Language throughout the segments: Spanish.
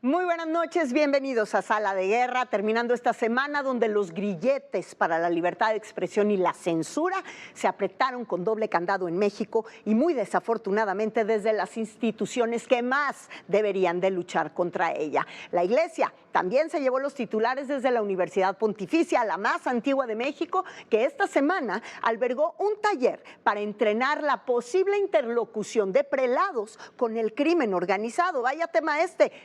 Muy buenas noches, bienvenidos a Sala de Guerra, terminando esta semana donde los grilletes para la libertad de expresión y la censura se apretaron con doble candado en México y muy desafortunadamente desde las instituciones que más deberían de luchar contra ella. La Iglesia también se llevó los titulares desde la Universidad Pontificia, la más antigua de México, que esta semana albergó un taller para entrenar la posible interlocución de prelados con el crimen organizado. Vaya tema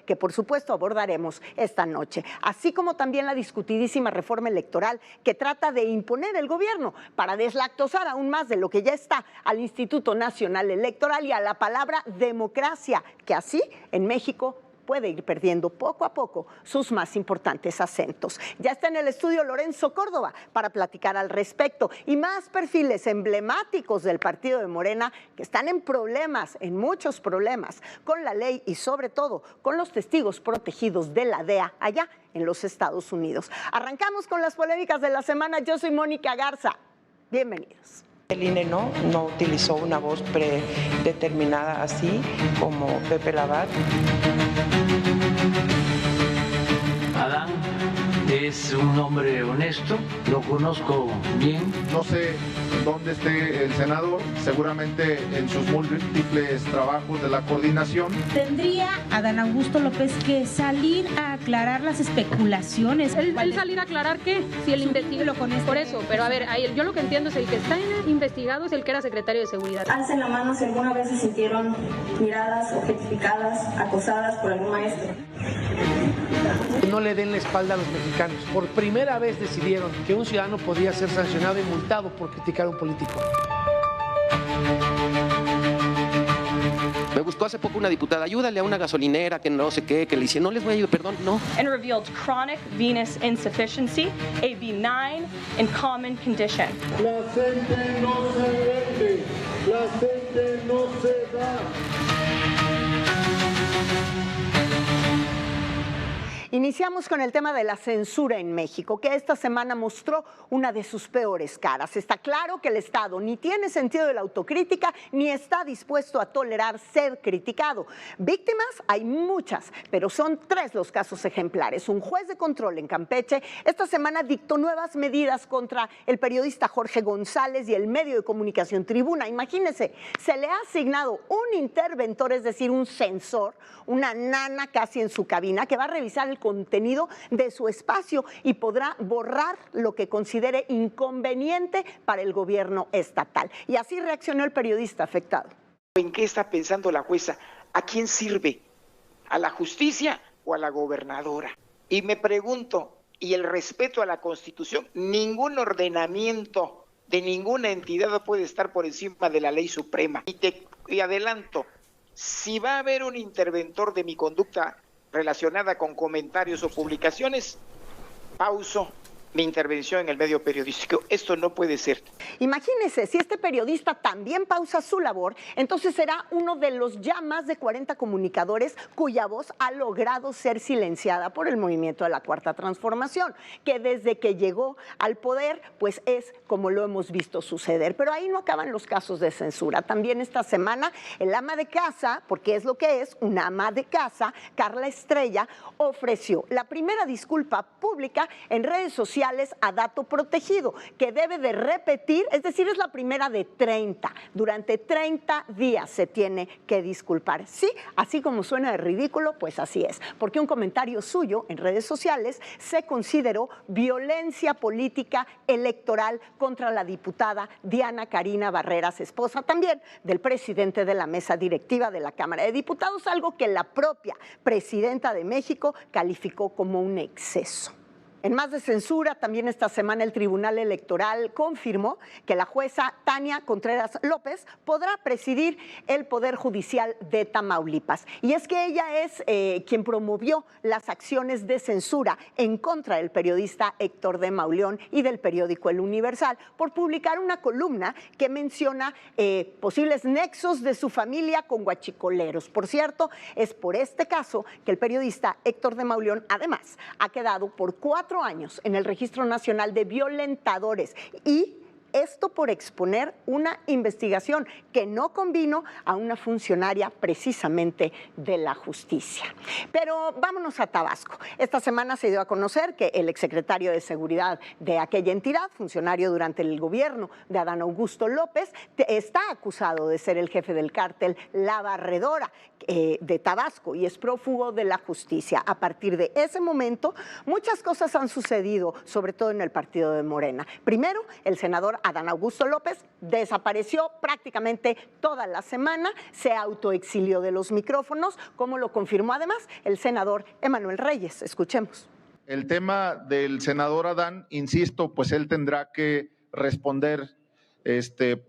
que por supuesto abordaremos esta noche, así como también la discutidísima reforma electoral que trata de imponer el gobierno para deslactosar aún más de lo que ya está al Instituto Nacional Electoral y a la palabra democracia, que así en México puede ir perdiendo poco a poco sus más importantes acentos. Ya está en el estudio Lorenzo Córdoba para platicar al respecto y más perfiles emblemáticos del partido de Morena que están en problemas, en muchos problemas, con la ley y sobre todo con los testigos protegidos de la DEA allá en los Estados Unidos. Arrancamos con las polémicas de la semana. Yo soy Mónica Garza. Bienvenidos. El INE no utilizó una voz predeterminada así como Pepe Labat. Adán es un hombre honesto, lo conozco bien. No sé dónde esté el senador, seguramente en sus múltiples trabajos de la coordinación. Tendría Adán Augusto López que salir a aclarar las especulaciones. ¿Él salir a aclarar qué? Si él investiga con esto. Por eso, pero a ver, yo lo que entiendo es el que está investigado es el que era secretario de Seguridad. Alcen la mano si alguna vez se sintieron miradas, objetificadas, acosadas por algún maestro. No le den la espalda a los mexicanos. Por primera vez decidieron que un ciudadano podía ser sancionado y multado por criticar a un político. Me buscó hace poco una diputada, ayúdale a una gasolinera que no sé qué, que le dice, no les voy a ayudar, perdón, no. And revealed chronic venous insufficiency, a benign and common condition. La gente no se vende, la gente no se da. Iniciamos con el tema de la censura en México, que esta semana mostró una de sus peores caras. Está claro que el Estado ni tiene sentido de la autocrítica ni está dispuesto a tolerar ser criticado. Víctimas hay muchas, pero son 3 los casos ejemplares. Un juez de control en Campeche esta semana dictó nuevas medidas contra el periodista Jorge González y el medio de comunicación Tribuna. Imagínense, se le ha asignado un interventor, es decir, un censor, una nana casi en su cabina, que va a revisar el contenido de su espacio y podrá borrar lo que considere inconveniente para el gobierno estatal. Y así reaccionó el periodista afectado. ¿En qué está pensando la jueza? ¿A quién sirve? ¿A la justicia o a la gobernadora? Y me pregunto, ¿y el respeto a la Constitución? Ningún ordenamiento de ninguna entidad puede estar por encima de la ley suprema. Y adelanto, si va a haber un interventor de mi conducta relacionada con comentarios o publicaciones, pauso mi intervención en el medio periodístico. Esto no puede ser. Imagínese, si este periodista también pausa su labor, entonces será uno de los ya más de 40 comunicadores cuya voz ha logrado ser silenciada por el movimiento de la Cuarta Transformación, que desde que llegó al poder, pues es como lo hemos visto suceder. Pero ahí no acaban los casos de censura. También esta semana, el ama de casa, porque es lo que es, una ama de casa, Carla Estrella, ofreció la primera disculpa pública en redes sociales a dato protegido, que debe de repetir, es decir, es la primera de 30. Durante 30 días se tiene que disculpar. Sí, así como suena de ridículo, pues así es, porque un comentario suyo en redes sociales se consideró violencia política electoral contra la diputada Diana Karina Barreras, esposa también del presidente de la mesa directiva de la Cámara de Diputados, algo que la propia presidenta de México calificó como un exceso. En más de censura, también esta semana el Tribunal Electoral confirmó que la jueza Tania Contreras López podrá presidir el Poder Judicial de Tamaulipas. Y es que ella es quien promovió las acciones de censura en contra del periodista Héctor de Mauleón y del periódico El Universal por publicar una columna que menciona posibles nexos de su familia con guachicoleros. Por cierto, es por este caso que el periodista Héctor de Mauleón además ha quedado por 4 años en el Registro Nacional de Violentadores y Esto por exponer una investigación que no convino a una funcionaria precisamente de la justicia. Pero vámonos a Tabasco. Esta semana se dio a conocer que el exsecretario de Seguridad de aquella entidad, funcionario durante el gobierno de Adán Augusto López, está acusado de ser el jefe del cártel La Barredora de Tabasco y es prófugo de la justicia. A partir de ese momento, muchas cosas han sucedido, sobre todo en el partido de Morena. Primero, el senador Adán Augusto López desapareció prácticamente toda la semana, se autoexilió de los micrófonos, como lo confirmó además el senador Emanuel Reyes. Escuchemos. El tema del senador Adán, insisto, pues él tendrá que responder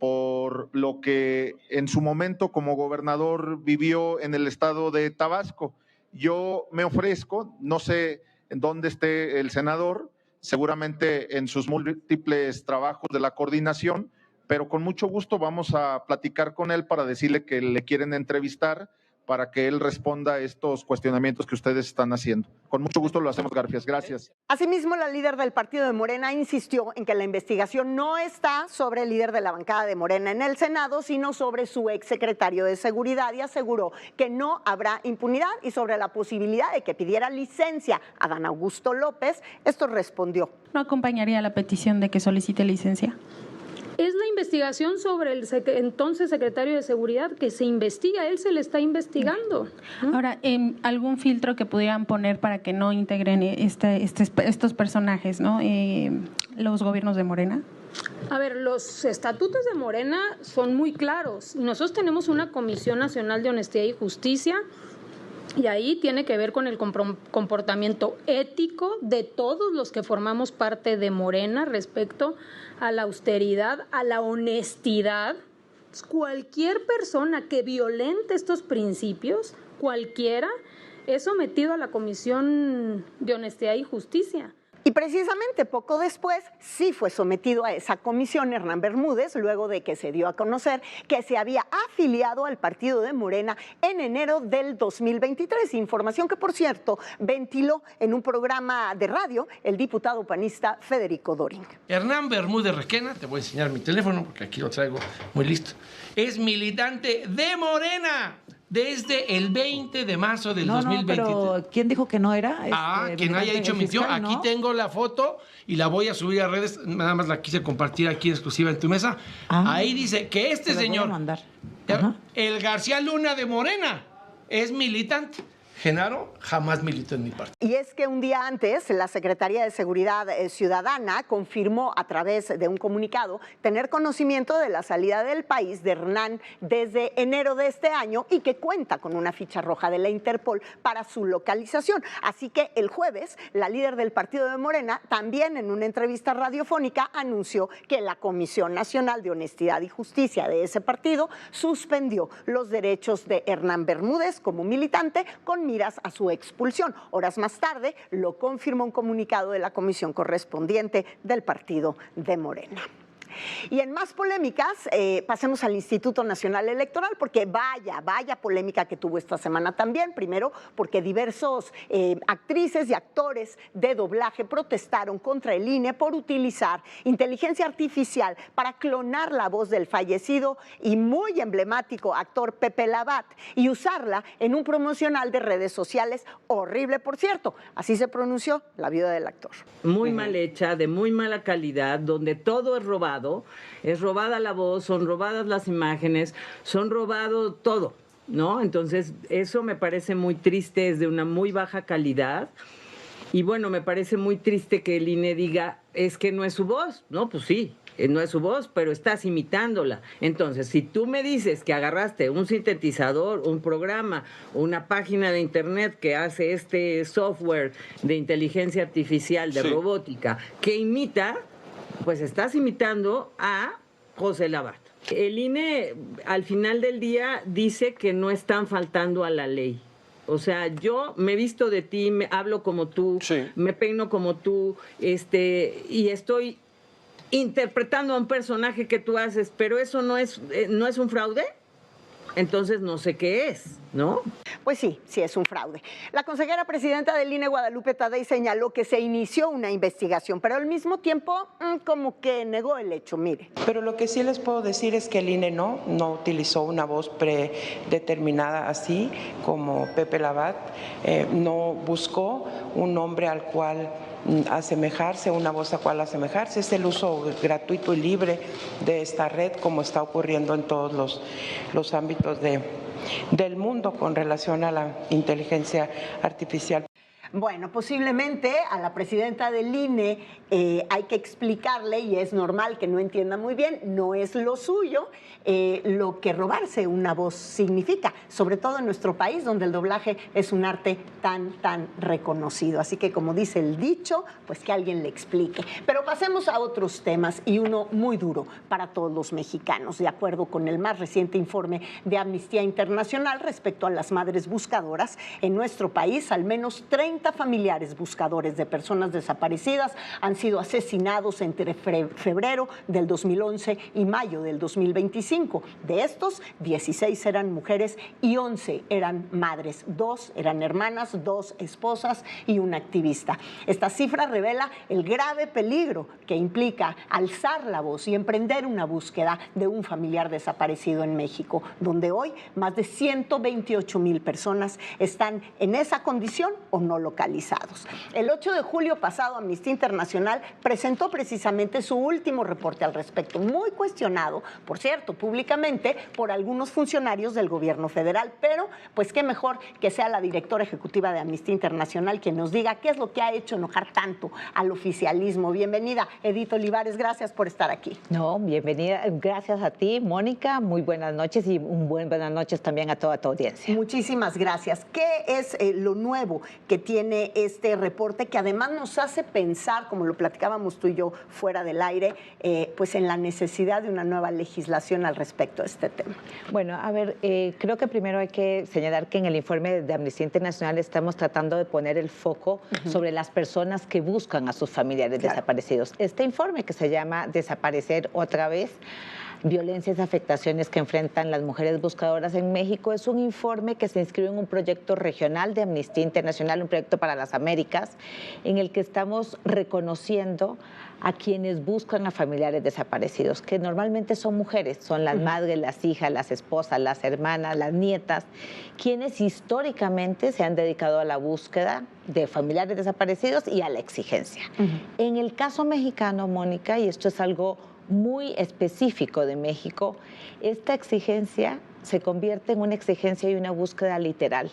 por lo que en su momento como gobernador vivió en el estado de Tabasco. Yo me ofrezco, no sé en dónde esté el senador, seguramente en sus múltiples trabajos de la coordinación, pero con mucho gusto vamos a platicar con él para decirle que le quieren entrevistar para que él responda a estos cuestionamientos que ustedes están haciendo. Con mucho gusto lo hacemos, Garfias. Gracias. Asimismo, la líder del partido de Morena insistió en que la investigación no está sobre el líder de la bancada de Morena en el Senado, sino sobre su exsecretario de Seguridad, y aseguró que no habrá impunidad, y sobre la posibilidad de que pidiera licencia a Adán Augusto López, esto respondió. ¿No acompañaría la petición de que solicite licencia? Es la investigación sobre el entonces secretario de Seguridad que se investiga, él se le está investigando. Ahora, ¿algún filtro que pudieran poner para que no integren estos personajes, ¿no? Los gobiernos de Morena? A ver, los estatutos de Morena son muy claros. Nosotros tenemos una Comisión Nacional de Honestidad y Justicia, y ahí tiene que ver con el comportamiento ético de todos los que formamos parte de Morena respecto a la austeridad, a la honestidad. Cualquier persona que violente estos principios, cualquiera, es sometido a la Comisión de Honestidad y Justicia. Y precisamente poco después sí fue sometido a esa comisión Hernán Bermúdez, luego de que se dio a conocer que se había afiliado al partido de Morena en enero del 2023, información que, por cierto, ventiló en un programa de radio el diputado panista Federico Doring. Hernán Bermúdez Requena, te voy a enseñar mi teléfono porque aquí lo traigo muy listo, es militante de Morena desde el 20 de marzo del 2023. Pero ¿quién dijo que no era? Quien haya dicho mintió. Fiscal, ¿no? Aquí tengo la foto y la voy a subir a redes. Nada más la quise compartir aquí exclusiva en tu mesa. Ahí dice que este señor, el García Luna de Morena, es militante. Genaro jamás militó en mi partido. Y es que un día antes, la Secretaría de Seguridad Ciudadana confirmó a través de un comunicado tener conocimiento de la salida del país de Hernán desde enero de este año y que cuenta con una ficha roja de la Interpol para su localización. Así que el jueves, la líder del partido de Morena, también en una entrevista radiofónica, anunció que la Comisión Nacional de Honestidad y Justicia de ese partido suspendió los derechos de Hernán Bermúdez como militante con miras a su expulsión. Horas más tarde lo confirmó un comunicado de la comisión correspondiente del partido de Morena. Y en más polémicas, pasemos al Instituto Nacional Electoral, porque vaya polémica que tuvo esta semana también. Primero, porque diversos actrices y actores de doblaje protestaron contra el INE por utilizar inteligencia artificial para clonar la voz del fallecido y muy emblemático actor Pepe Labat y usarla en un promocional de redes sociales, horrible, por cierto. Así se pronunció la viuda del actor. Muy mal hecha, de muy mala calidad, donde todo es robado. Es robada la voz, son robadas las imágenes, son robado todo, ¿no? Entonces, eso me parece muy triste, es de una muy baja calidad. Y bueno, me parece muy triste que el INE diga, es que no es su voz. No, pues sí, no es su voz, pero estás imitándola. Entonces, si tú me dices que agarraste un sintetizador, un programa, una página de internet que hace este software de inteligencia artificial, de robótica, que imita, pues estás imitando a José Labat. El INE, al final del día, dice que no están faltando a la ley. O sea, yo me visto de ti, me hablo como tú, me peino como tú, y estoy interpretando a un personaje que tú haces, pero eso no es un fraude. entonces no sé qué es, ¿no? Pues sí, sí es un fraude. La consejera presidenta del INE, Guadalupe Tadei, señaló que se inició una investigación, pero al mismo tiempo como que negó el hecho, mire. Pero lo que sí les puedo decir es que el INE no utilizó una voz predeterminada así como Pepe Labat, no buscó un nombre al cual asemejarse, una voz a cual asemejarse. Es el uso gratuito y libre de esta red, como está ocurriendo en todos los ámbitos del mundo con relación a la inteligencia artificial. Bueno, posiblemente a la presidenta del INE hay que explicarle, y es normal que no entienda muy bien, no es lo suyo, lo que robarse una voz significa, sobre todo en nuestro país, donde el doblaje es un arte tan reconocido. Así que, como dice el dicho, pues que alguien le explique. Pero pasemos a otros temas, y uno muy duro para todos los mexicanos, de acuerdo con el más reciente informe de Amnistía Internacional respecto a las madres buscadoras. En nuestro país, al menos 30 familiares buscadores de personas desaparecidas han sido asesinados entre febrero del 2011 y mayo del 2025. De estos, 16 eran mujeres y 11 eran madres. 2 eran hermanas, 2 esposas y una activista. Esta cifra revela el grave peligro que implica alzar la voz y emprender una búsqueda de un familiar desaparecido en México, donde hoy más de 128,000 personas están en esa condición o no localizados. El 8 de julio pasado, Amnistía Internacional presentó precisamente su último reporte al respecto, muy cuestionado, por cierto, públicamente por algunos funcionarios del gobierno federal, pero pues qué mejor que sea la directora ejecutiva de Amnistía Internacional quien nos diga qué es lo que ha hecho enojar tanto al oficialismo. Bienvenida, Edith Olivares, gracias por estar aquí. No, bienvenida, gracias a ti, Mónica, muy buenas noches y buenas noches también a toda tu audiencia. Muchísimas gracias. ¿Qué es lo nuevo que tiene este reporte, que además nos hace pensar, como lo platicábamos tú y yo fuera del aire, pues en la necesidad de una nueva legislación al respecto de este tema? Bueno, a ver, creo que primero hay que señalar que en el informe de Amnistía Internacional estamos tratando de poner el foco sobre las personas que buscan a sus familiares desaparecidos. Este informe, que se llama Desaparecer otra vez, violencias y afectaciones que enfrentan las mujeres buscadoras en México, es un informe que se inscribe en un proyecto regional de Amnistía Internacional, un proyecto para las Américas, en el que estamos reconociendo a quienes buscan a familiares desaparecidos, que normalmente son mujeres, son las madres, las hijas, las esposas, las hermanas, las nietas, quienes históricamente se han dedicado a la búsqueda de familiares desaparecidos y a la exigencia. En el caso mexicano, Mónica, y esto es algo muy específico de México, esta exigencia se convierte en una exigencia y una búsqueda literal.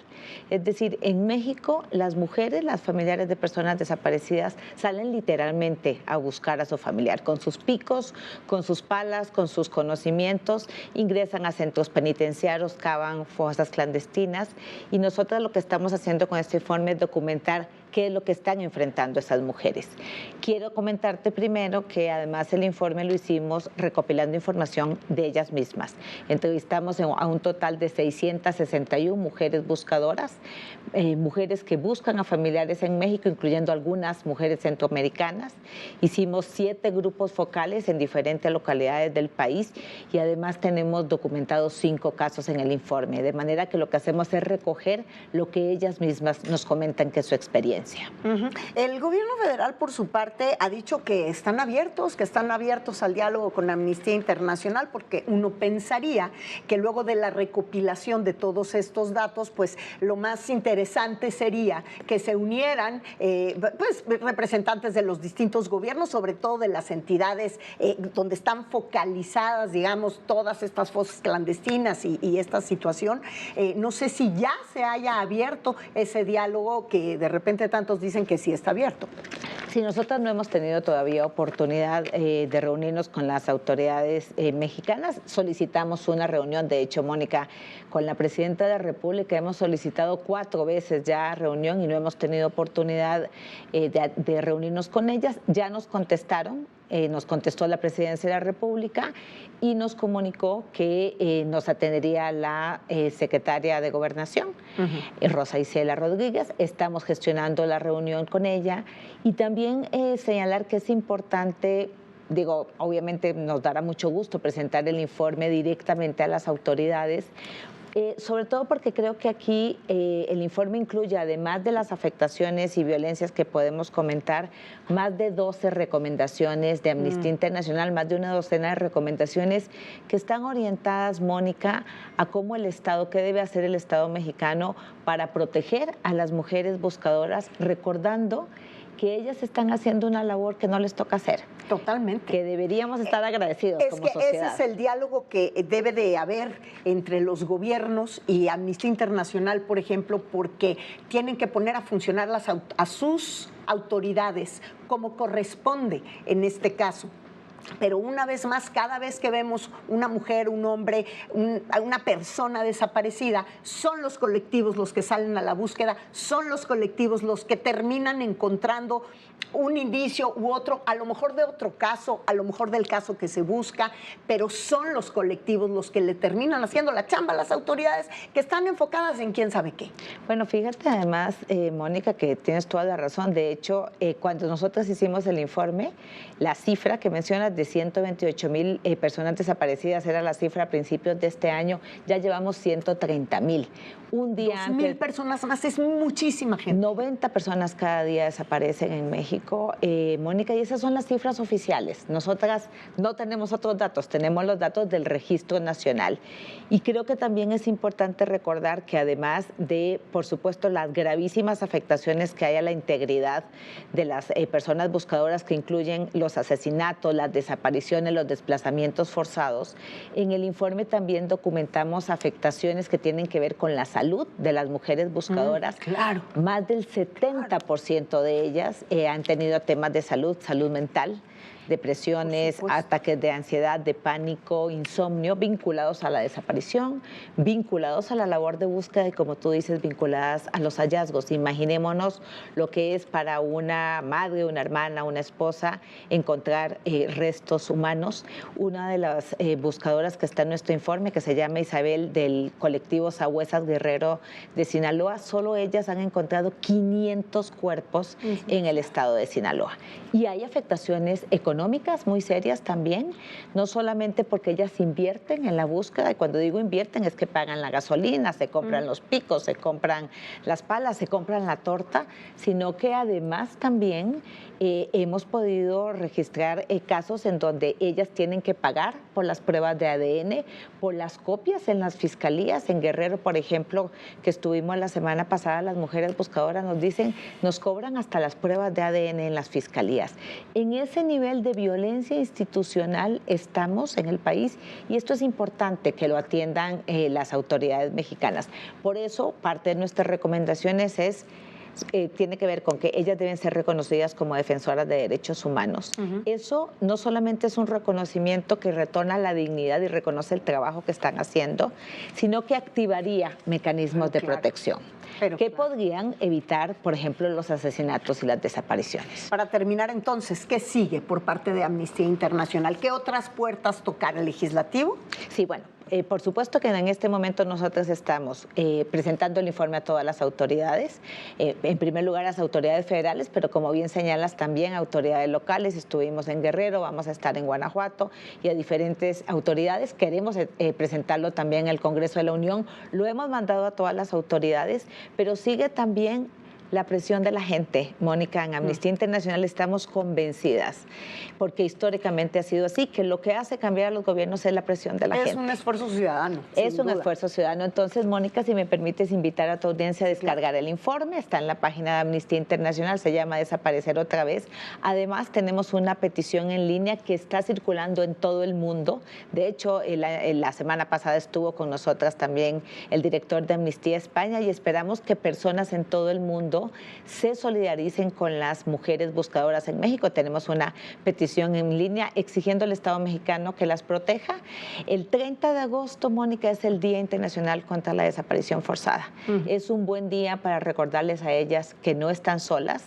Es decir, en México las mujeres, las familiares de personas desaparecidas, salen literalmente a buscar a su familiar, con sus picos, con sus palas, con sus conocimientos, ingresan a centros penitenciarios, cavan fosas clandestinas, y nosotros lo que estamos haciendo con este informe es documentar qué es lo que están enfrentando esas mujeres. Quiero comentarte primero que además el informe lo hicimos recopilando información de ellas mismas. Entrevistamos a un total de 661 mujeres buscadoras, mujeres que buscan a familiares en México, incluyendo algunas mujeres centroamericanas. Hicimos 7 grupos focales en diferentes localidades del país y además tenemos documentados 5 casos en el informe, de manera que lo que hacemos es recoger lo que ellas mismas nos comentan que es su experiencia. El gobierno federal, por su parte, ha dicho que están abiertos al diálogo con Amnistía Internacional, porque uno pensaría que luego de la recopilación de todos estos datos, pues lo más interesante sería que se unieran pues representantes de los distintos gobiernos, sobre todo de las entidades donde están focalizadas, digamos, todas estas fosas clandestinas y esta situación. No sé si ya se haya abierto ese diálogo que de repente tantos dicen que sí está abierto. Sí, nosotros no hemos tenido todavía oportunidad de reunirnos con las autoridades mexicanas. Solicitamos una reunión, de hecho, Mónica, con la presidenta de la República. Hemos solicitado 4 veces ya reunión y no hemos tenido oportunidad de reunirnos con ellas. Ya nos contestaron. Nos contestó la Presidencia de la República y nos comunicó que nos atendería la secretaria de Gobernación, Rosa Isela Rodríguez. Estamos gestionando la reunión con ella y también señalar que es importante obviamente nos dará mucho gusto presentar el informe directamente a las autoridades, sobre todo porque creo que aquí el informe incluye, además de las afectaciones y violencias que podemos comentar, más de 12 recomendaciones de Amnistía Internacional, más de una docena de recomendaciones que están orientadas, Mónica, a cómo el Estado, qué debe hacer el Estado mexicano para proteger a las mujeres buscadoras, recordando que ellas están haciendo una labor que no les toca hacer. Totalmente. Que deberíamos estar agradecidos como sociedad. Ese es el diálogo que debe de haber entre los gobiernos y Amnistía Internacional, por ejemplo, porque tienen que poner a funcionar a sus autoridades como corresponde en este caso. Pero una vez más, cada vez que vemos una mujer, un hombre, una persona desaparecida, son los colectivos los que salen a la búsqueda, son los colectivos los que terminan encontrando un indicio u otro, a lo mejor de otro caso, a lo mejor del caso que se busca, pero son los colectivos los que le terminan haciendo la chamba a las autoridades que están enfocadas en quién sabe qué. Bueno, fíjate además, Mónica, que tienes toda la razón. De hecho, cuando nosotros hicimos el informe, la cifra que mencionas de 128,000 personas desaparecidas era la cifra a principios de este año, ya llevamos 130,000. Un día 2,000 personas más, es muchísima gente. 90 personas cada día desaparecen en México, Mónica, y esas son las cifras oficiales. Nosotras no tenemos otros datos, tenemos los datos del Registro Nacional. Y creo que también es importante recordar que además de, por supuesto, las gravísimas afectaciones que hay a la integridad de las personas buscadoras, que incluyen los asesinatos, las desapariciones, los desplazamientos forzados, en el informe también documentamos afectaciones que tienen que ver con la salud de las mujeres buscadoras. Claro. Más del 70% de ellas han tenido temas de salud mental, depresiones, ataques de ansiedad, de pánico, insomnio, vinculados a la desaparición, vinculados a la labor de búsqueda y, como tú dices, vinculadas a los hallazgos. Imaginémonos lo que es para una madre, una hermana, una esposa encontrar restos humanos. Una de las buscadoras que está en nuestro informe, que se llama Isabel, del colectivo Sabuesas Guerrero de Sinaloa, solo ellas han encontrado 500 cuerpos en el estado de Sinaloa. Y hay afectaciones económicas muy serias también, no solamente porque ellas invierten en la búsqueda, y cuando digo invierten es que pagan la gasolina, se compran los picos, se compran las palas, se compran la torta, sino que además también hemos podido registrar casos en donde ellas tienen que pagar por las pruebas de ADN, por las copias en las fiscalías. En Guerrero, por ejemplo, que estuvimos la semana pasada, las mujeres buscadoras nos dicen, nos cobran hasta las pruebas de ADN en las fiscalías. En ese nivel de violencia institucional estamos en el país, y esto es importante que lo atiendan las autoridades mexicanas. Por eso, parte de nuestras recomendaciones tiene que ver con que ellas deben ser reconocidas como defensoras de derechos humanos. Eso no solamente es un reconocimiento que retorna la dignidad y reconoce el trabajo que están haciendo, sino que activaría mecanismos de protección que podrían evitar, por ejemplo, los asesinatos y las desapariciones. Para terminar, entonces, ¿qué sigue por parte de Amnistía Internacional? ¿Qué otras puertas tocar el legislativo? Sí, bueno, por supuesto que en este momento nosotros estamos presentando el informe a todas las autoridades, en primer lugar a las autoridades federales, pero como bien señalas también a autoridades locales. Estuvimos en Guerrero, vamos a estar en Guanajuato, y a diferentes autoridades. Queremos presentarlo también al Congreso de la Unión, lo hemos mandado a todas las autoridades, pero sigue también la presión de la gente. Mónica, en Amnistía Internacional estamos convencidas, porque históricamente ha sido así, que lo que hace cambiar a los gobiernos es la presión de la gente. Es un esfuerzo ciudadano. Es un esfuerzo ciudadano. Entonces, Mónica, si me permites invitar a tu audiencia a descargar el informe, está en la página de Amnistía Internacional, se llama Desaparecer otra vez. Además, tenemos una petición en línea que está circulando en todo el mundo. De hecho, la semana pasada estuvo con nosotras también el director de Amnistía España, y esperamos que personas en todo el mundo se solidaricen con las mujeres buscadoras en México. Tenemos una petición en línea exigiendo al Estado mexicano que las proteja. El 30 de agosto, Mónica, es el Día Internacional contra la Desaparición Forzada. Es un buen día para recordarles a ellas que no están solas,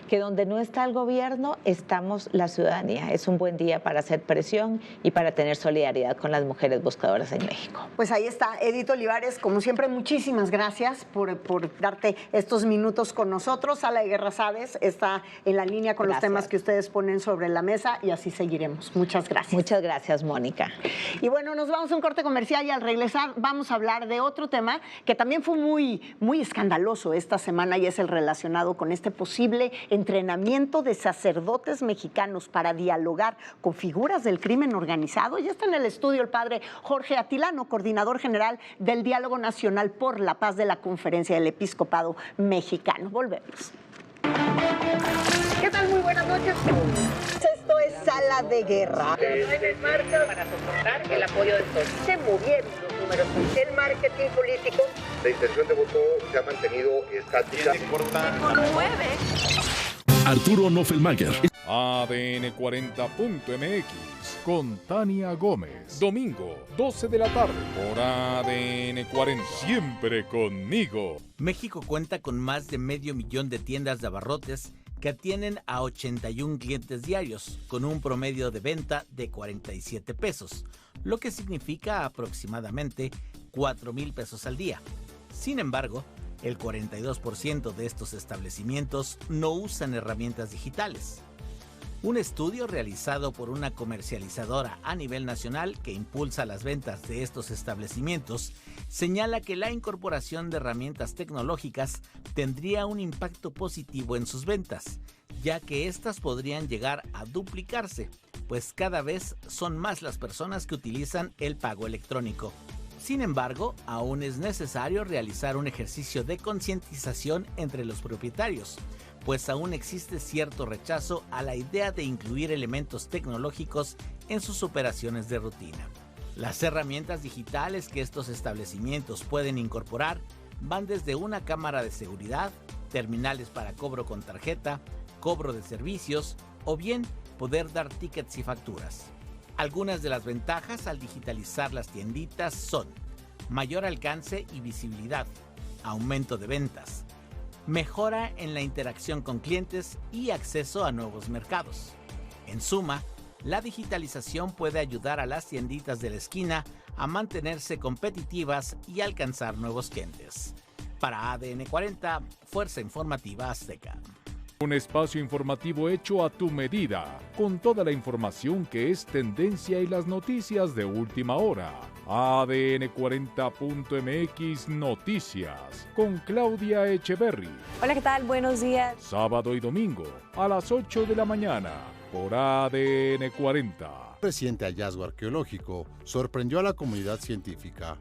que donde no está el gobierno, estamos la ciudadanía. Es un buen día para hacer presión y para tener solidaridad con las mujeres buscadoras en México. Pues ahí está, Edith Olivares, como siempre, muchísimas gracias por darte estos minutos con nosotros. Sala de Guerra, sabes, está en la línea con los temas que ustedes ponen sobre la mesa y así seguiremos. Muchas gracias. Muchas gracias, Mónica. Y bueno, nos vamos a un corte comercial y al regresar vamos a hablar de otro tema que también fue muy escandaloso esta semana y es el relacionado con este posible entrenamiento de sacerdotes mexicanos para dialogar con figuras del crimen organizado. Ya está en el estudio el padre Jorge Atilano, coordinador general del Diálogo Nacional por la Paz de la Conferencia del Episcopado Mexicano. Volvemos. ¿Qué tal? Muy buenas noches. Esto es Sala de Guerra. En marcha para soportar el apoyo del PRI. Se movieron los números. El marketing político. La intención de voto se ha mantenido estática. Se conmueve. Arturo Noffelmayer. ADN 40.mx con Tania Gómez. Domingo, 12 de la tarde, por ADN 40. Siempre conmigo. México cuenta con más de 500,000 de tiendas de abarrotes que atienden a 81 clientes diarios, con un promedio de venta de 47 pesos, lo que significa aproximadamente 4,000 pesos al día. Sin embargo, el 42% de estos establecimientos no usan herramientas digitales. Un estudio realizado por una comercializadora a nivel nacional que impulsa las ventas de estos establecimientos señala que la incorporación de herramientas tecnológicas tendría un impacto positivo en sus ventas, ya que éstas podrían llegar a duplicarse, pues cada vez son más las personas que utilizan el pago electrónico. Sin embargo, aún es necesario realizar un ejercicio de concientización entre los propietarios, pues aún existe cierto rechazo a la idea de incluir elementos tecnológicos en sus operaciones de rutina. Las herramientas digitales que estos establecimientos pueden incorporar van desde una cámara de seguridad, terminales para cobro con tarjeta, cobro de servicios o bien poder dar tickets y facturas. Algunas de las ventajas al digitalizar las tienditas son mayor alcance y visibilidad, aumento de ventas, mejora en la interacción con clientes y acceso a nuevos mercados. En suma, la digitalización puede ayudar a las tienditas de la esquina a mantenerse competitivas y alcanzar nuevos clientes. Para ADN 40, Fuerza Informativa Azteca. Un espacio informativo hecho a tu medida, con toda la información que es tendencia y las noticias de última hora. ADN 40.mx Noticias, con Claudia Echeverry. Hola, ¿qué tal? Buenos días. Sábado y domingo, a las 8 de la mañana, por ADN 40. Reciente hallazgo arqueológico sorprendió a la comunidad científica.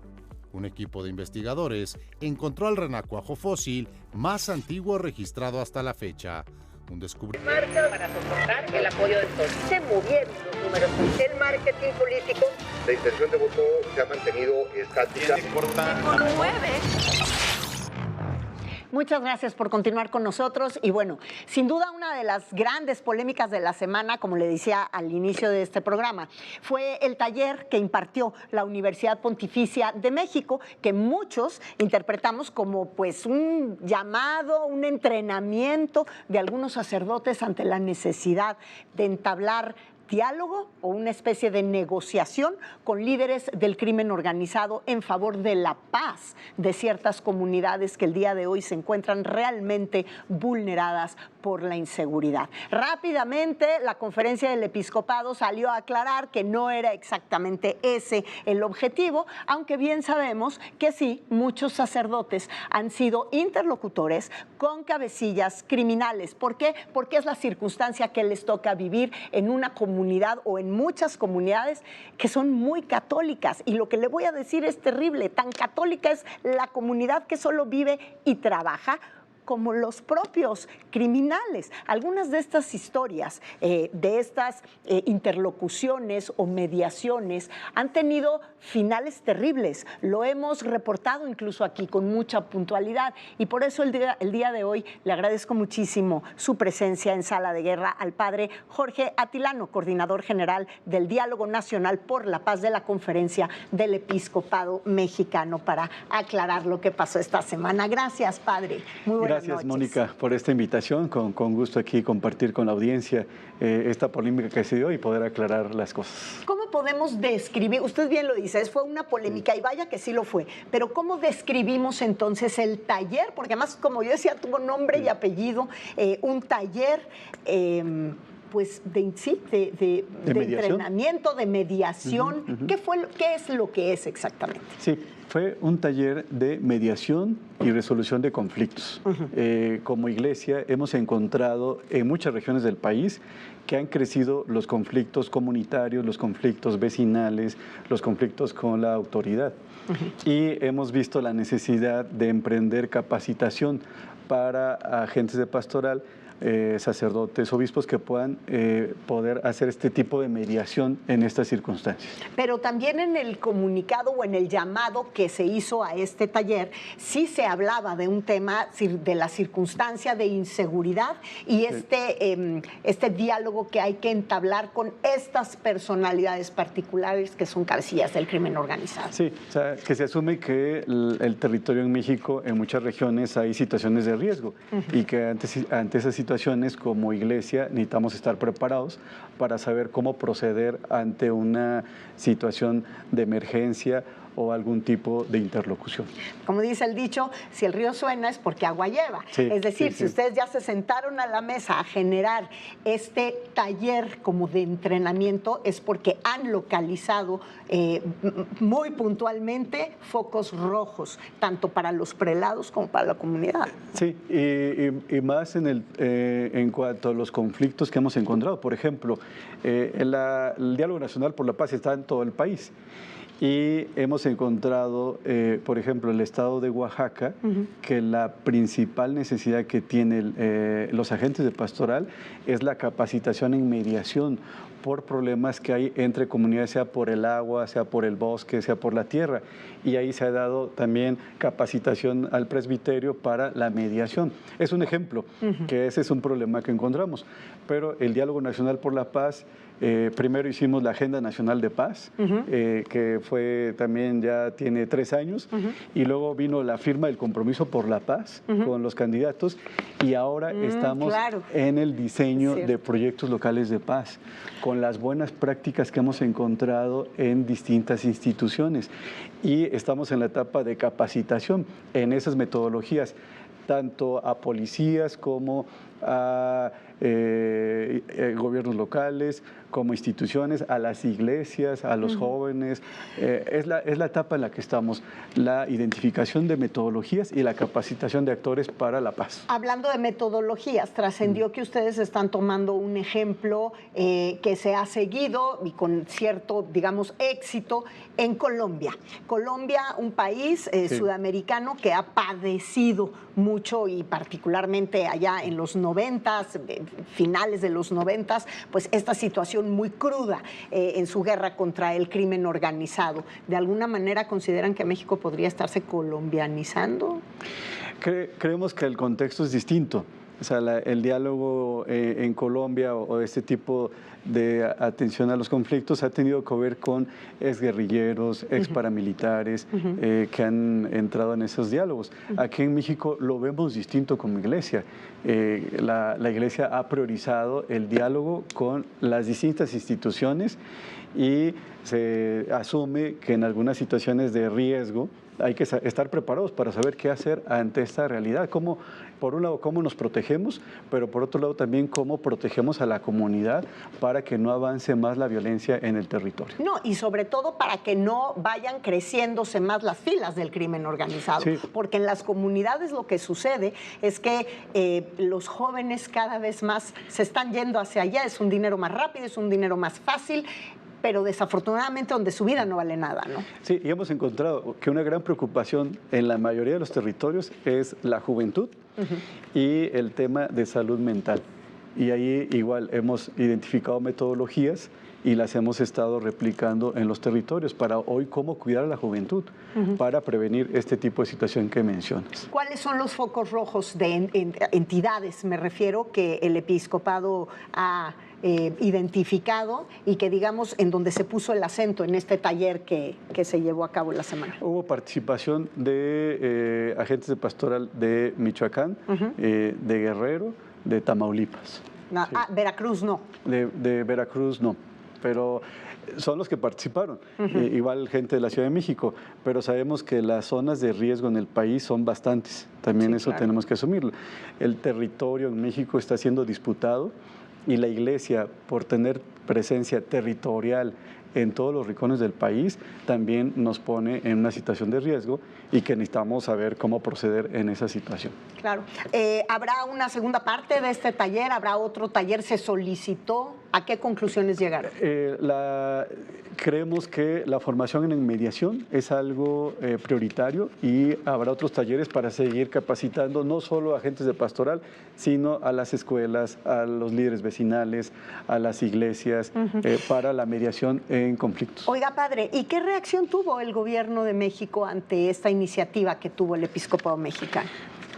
Un equipo de investigadores encontró al renacuajo fósil más antiguo registrado hasta la fecha. Un descubrimiento. Marcha para soportar el apoyo del PRI. Se movieron los números. El marketing político. La intención de voto se ha mantenido estática. Se conmueve. Muchas gracias por continuar con nosotros y bueno, sin duda una de las grandes polémicas de la semana, como le decía al inicio de este programa, fue el taller que impartió la Universidad Pontificia de México, que muchos interpretamos como pues un llamado, un entrenamiento de algunos sacerdotes ante la necesidad de entablar diálogo o una especie de negociación con líderes del crimen organizado en favor de la paz de ciertas comunidades que el día de hoy se encuentran realmente vulneradas por la inseguridad. Rápidamente, la Conferencia del Episcopado salió a aclarar que no era exactamente ese el objetivo, aunque bien sabemos que sí, muchos sacerdotes han sido interlocutores con cabecillas criminales. ¿Por qué? Porque es la circunstancia que les toca vivir en una comunidad o en muchas comunidades que son muy católicas. Y lo que le voy a decir es terrible. Tan católica es la comunidad que solo vive y trabaja como los propios criminales. Algunas de estas historias, de estas interlocuciones o mediaciones han tenido finales terribles. Lo hemos reportado incluso aquí con mucha puntualidad y por eso el día de hoy le agradezco muchísimo su presencia en Sala de Guerra al padre Jorge Atilano, coordinador general del Diálogo Nacional por la Paz de la Conferencia del Episcopado Mexicano, para aclarar lo que pasó esta semana. Gracias, padre. Muy buenas Buenas Gracias, noches. Mónica, por esta invitación. Con gusto aquí compartir con la audiencia esta polémica que se dio y poder aclarar las cosas. ¿Cómo podemos describir, usted bien lo dice, fue una polémica y vaya que sí lo fue, pero ¿cómo describimos entonces el taller? Porque además, como yo decía, tuvo nombre y apellido, un taller pues de entrenamiento, de mediación. ¿Qué es lo que es exactamente? Sí, fue un taller de mediación y resolución de conflictos. Como iglesia hemos encontrado en muchas regiones del país que han crecido los conflictos comunitarios, los conflictos vecinales, los conflictos con la autoridad. Y hemos visto la necesidad de emprender capacitación para agentes de pastoral, sacerdotes, obispos que puedan poder hacer este tipo de mediación en estas circunstancias. Pero también en el comunicado o en el llamado que se hizo a este taller, sí se hablaba de un tema de la circunstancia de inseguridad y este diálogo que hay que entablar con estas personalidades particulares que son cabecillas del crimen organizado. Sí, o sea, que se asume que el territorio en México, en muchas regiones hay situaciones de riesgo y que ante esas situaciones como iglesia necesitamos estar preparados para saber cómo proceder ante una situación de emergencia o algún tipo de interlocución. Como dice el dicho, si el río suena es porque agua lleva. Sí, es decir, si ustedes ya se sentaron a la mesa a generar este taller como de entrenamiento es porque han localizado muy puntualmente focos rojos, tanto para los prelados como para la comunidad. Sí, y más en cuanto a los conflictos que hemos encontrado. Por ejemplo, el Diálogo Nacional por la Paz está en todo el país. Y hemos encontrado, por ejemplo, el estado de Oaxaca, que la principal necesidad que tienen los agentes de pastoral es la capacitación en mediación por problemas que hay entre comunidades, sea por el agua, sea por el bosque, sea por la tierra. Y ahí se ha dado también capacitación al presbiterio para la mediación. Es un ejemplo, que ese es un problema que encontramos. Pero el Diálogo Nacional por la Paz, primero hicimos la Agenda Nacional de Paz, que fue también ya tiene 3 años, y luego vino la firma del Compromiso por la Paz con los candidatos, y ahora estamos en el diseño de proyectos locales de paz, con las buenas prácticas que hemos encontrado en distintas instituciones, y estamos en la etapa de capacitación en esas metodologías, tanto a policías como a gobiernos locales, como instituciones, a las iglesias, a los jóvenes. Es la etapa en la que estamos, la identificación de metodologías y la capacitación de actores para la paz. Hablando de metodologías, trascendió que ustedes están tomando un ejemplo que se ha seguido y con cierto, digamos, éxito en Colombia. Colombia, un país sudamericano que ha padecido mucho y particularmente allá en los 90s, finales de los 90s, pues esta situación muy cruda en su guerra contra el crimen organizado. ¿De alguna manera consideran que México podría estarse colombianizando? Creemos que el contexto es distinto. O sea, el diálogo en Colombia o este tipo de atención a los conflictos ha tenido que ver con exguerrilleros, exparamilitares que han entrado en esos diálogos. Aquí en México lo vemos distinto como iglesia. La iglesia ha priorizado el diálogo con las distintas instituciones y se asume que en algunas situaciones de riesgo hay que estar preparados para saber qué hacer ante esta realidad. Cómo, por un lado, cómo nos protegemos, pero por otro lado también cómo protegemos a la comunidad para que no avance más la violencia en el territorio. No, y sobre todo para que no vayan creciéndose más las filas del crimen organizado, porque en las comunidades lo que sucede es que los jóvenes cada vez más se están yendo hacia allá, es un dinero más rápido, es un dinero más fácil, pero desafortunadamente donde su vida no vale nada, ¿no? Sí, y hemos encontrado que una gran preocupación en la mayoría de los territorios es la juventud y el tema de salud mental. Y ahí igual hemos identificado metodologías y las hemos estado replicando en los territorios para hoy cómo cuidar a la juventud para prevenir este tipo de situación que mencionas. ¿Cuáles son los focos rojos de entidades, me refiero, que el episcopado ha identificado y que, digamos, en donde se puso el acento en este taller que se llevó a cabo la semana? Hubo participación de agentes de pastoral de Michoacán, de Guerrero, de Tamaulipas. No, sí. Veracruz no. De Veracruz no, pero son los que participaron, igual gente de la Ciudad de México, pero sabemos que las zonas de riesgo en el país son bastantes, también sí, eso claro. Tenemos que asumirlo. El territorio en México está siendo disputado y la Iglesia, por tener presencia territorial en todos los rincones del país, también nos pone en una situación de riesgo y que necesitamos saber cómo proceder en esa situación. Claro. ¿Habrá una segunda parte de este taller? ¿Habrá otro taller? ¿Se solicitó? ¿A qué conclusiones llegaron? Creemos que la formación en mediación es algo prioritario y habrá otros talleres para seguir capacitando no solo a agentes de pastoral, sino a las escuelas, a los líderes vecinales, a las iglesias, para la mediación en conflictos. Oiga, padre, ¿y qué reacción tuvo el gobierno de México ante esta iniciativa que tuvo el episcopado mexicano?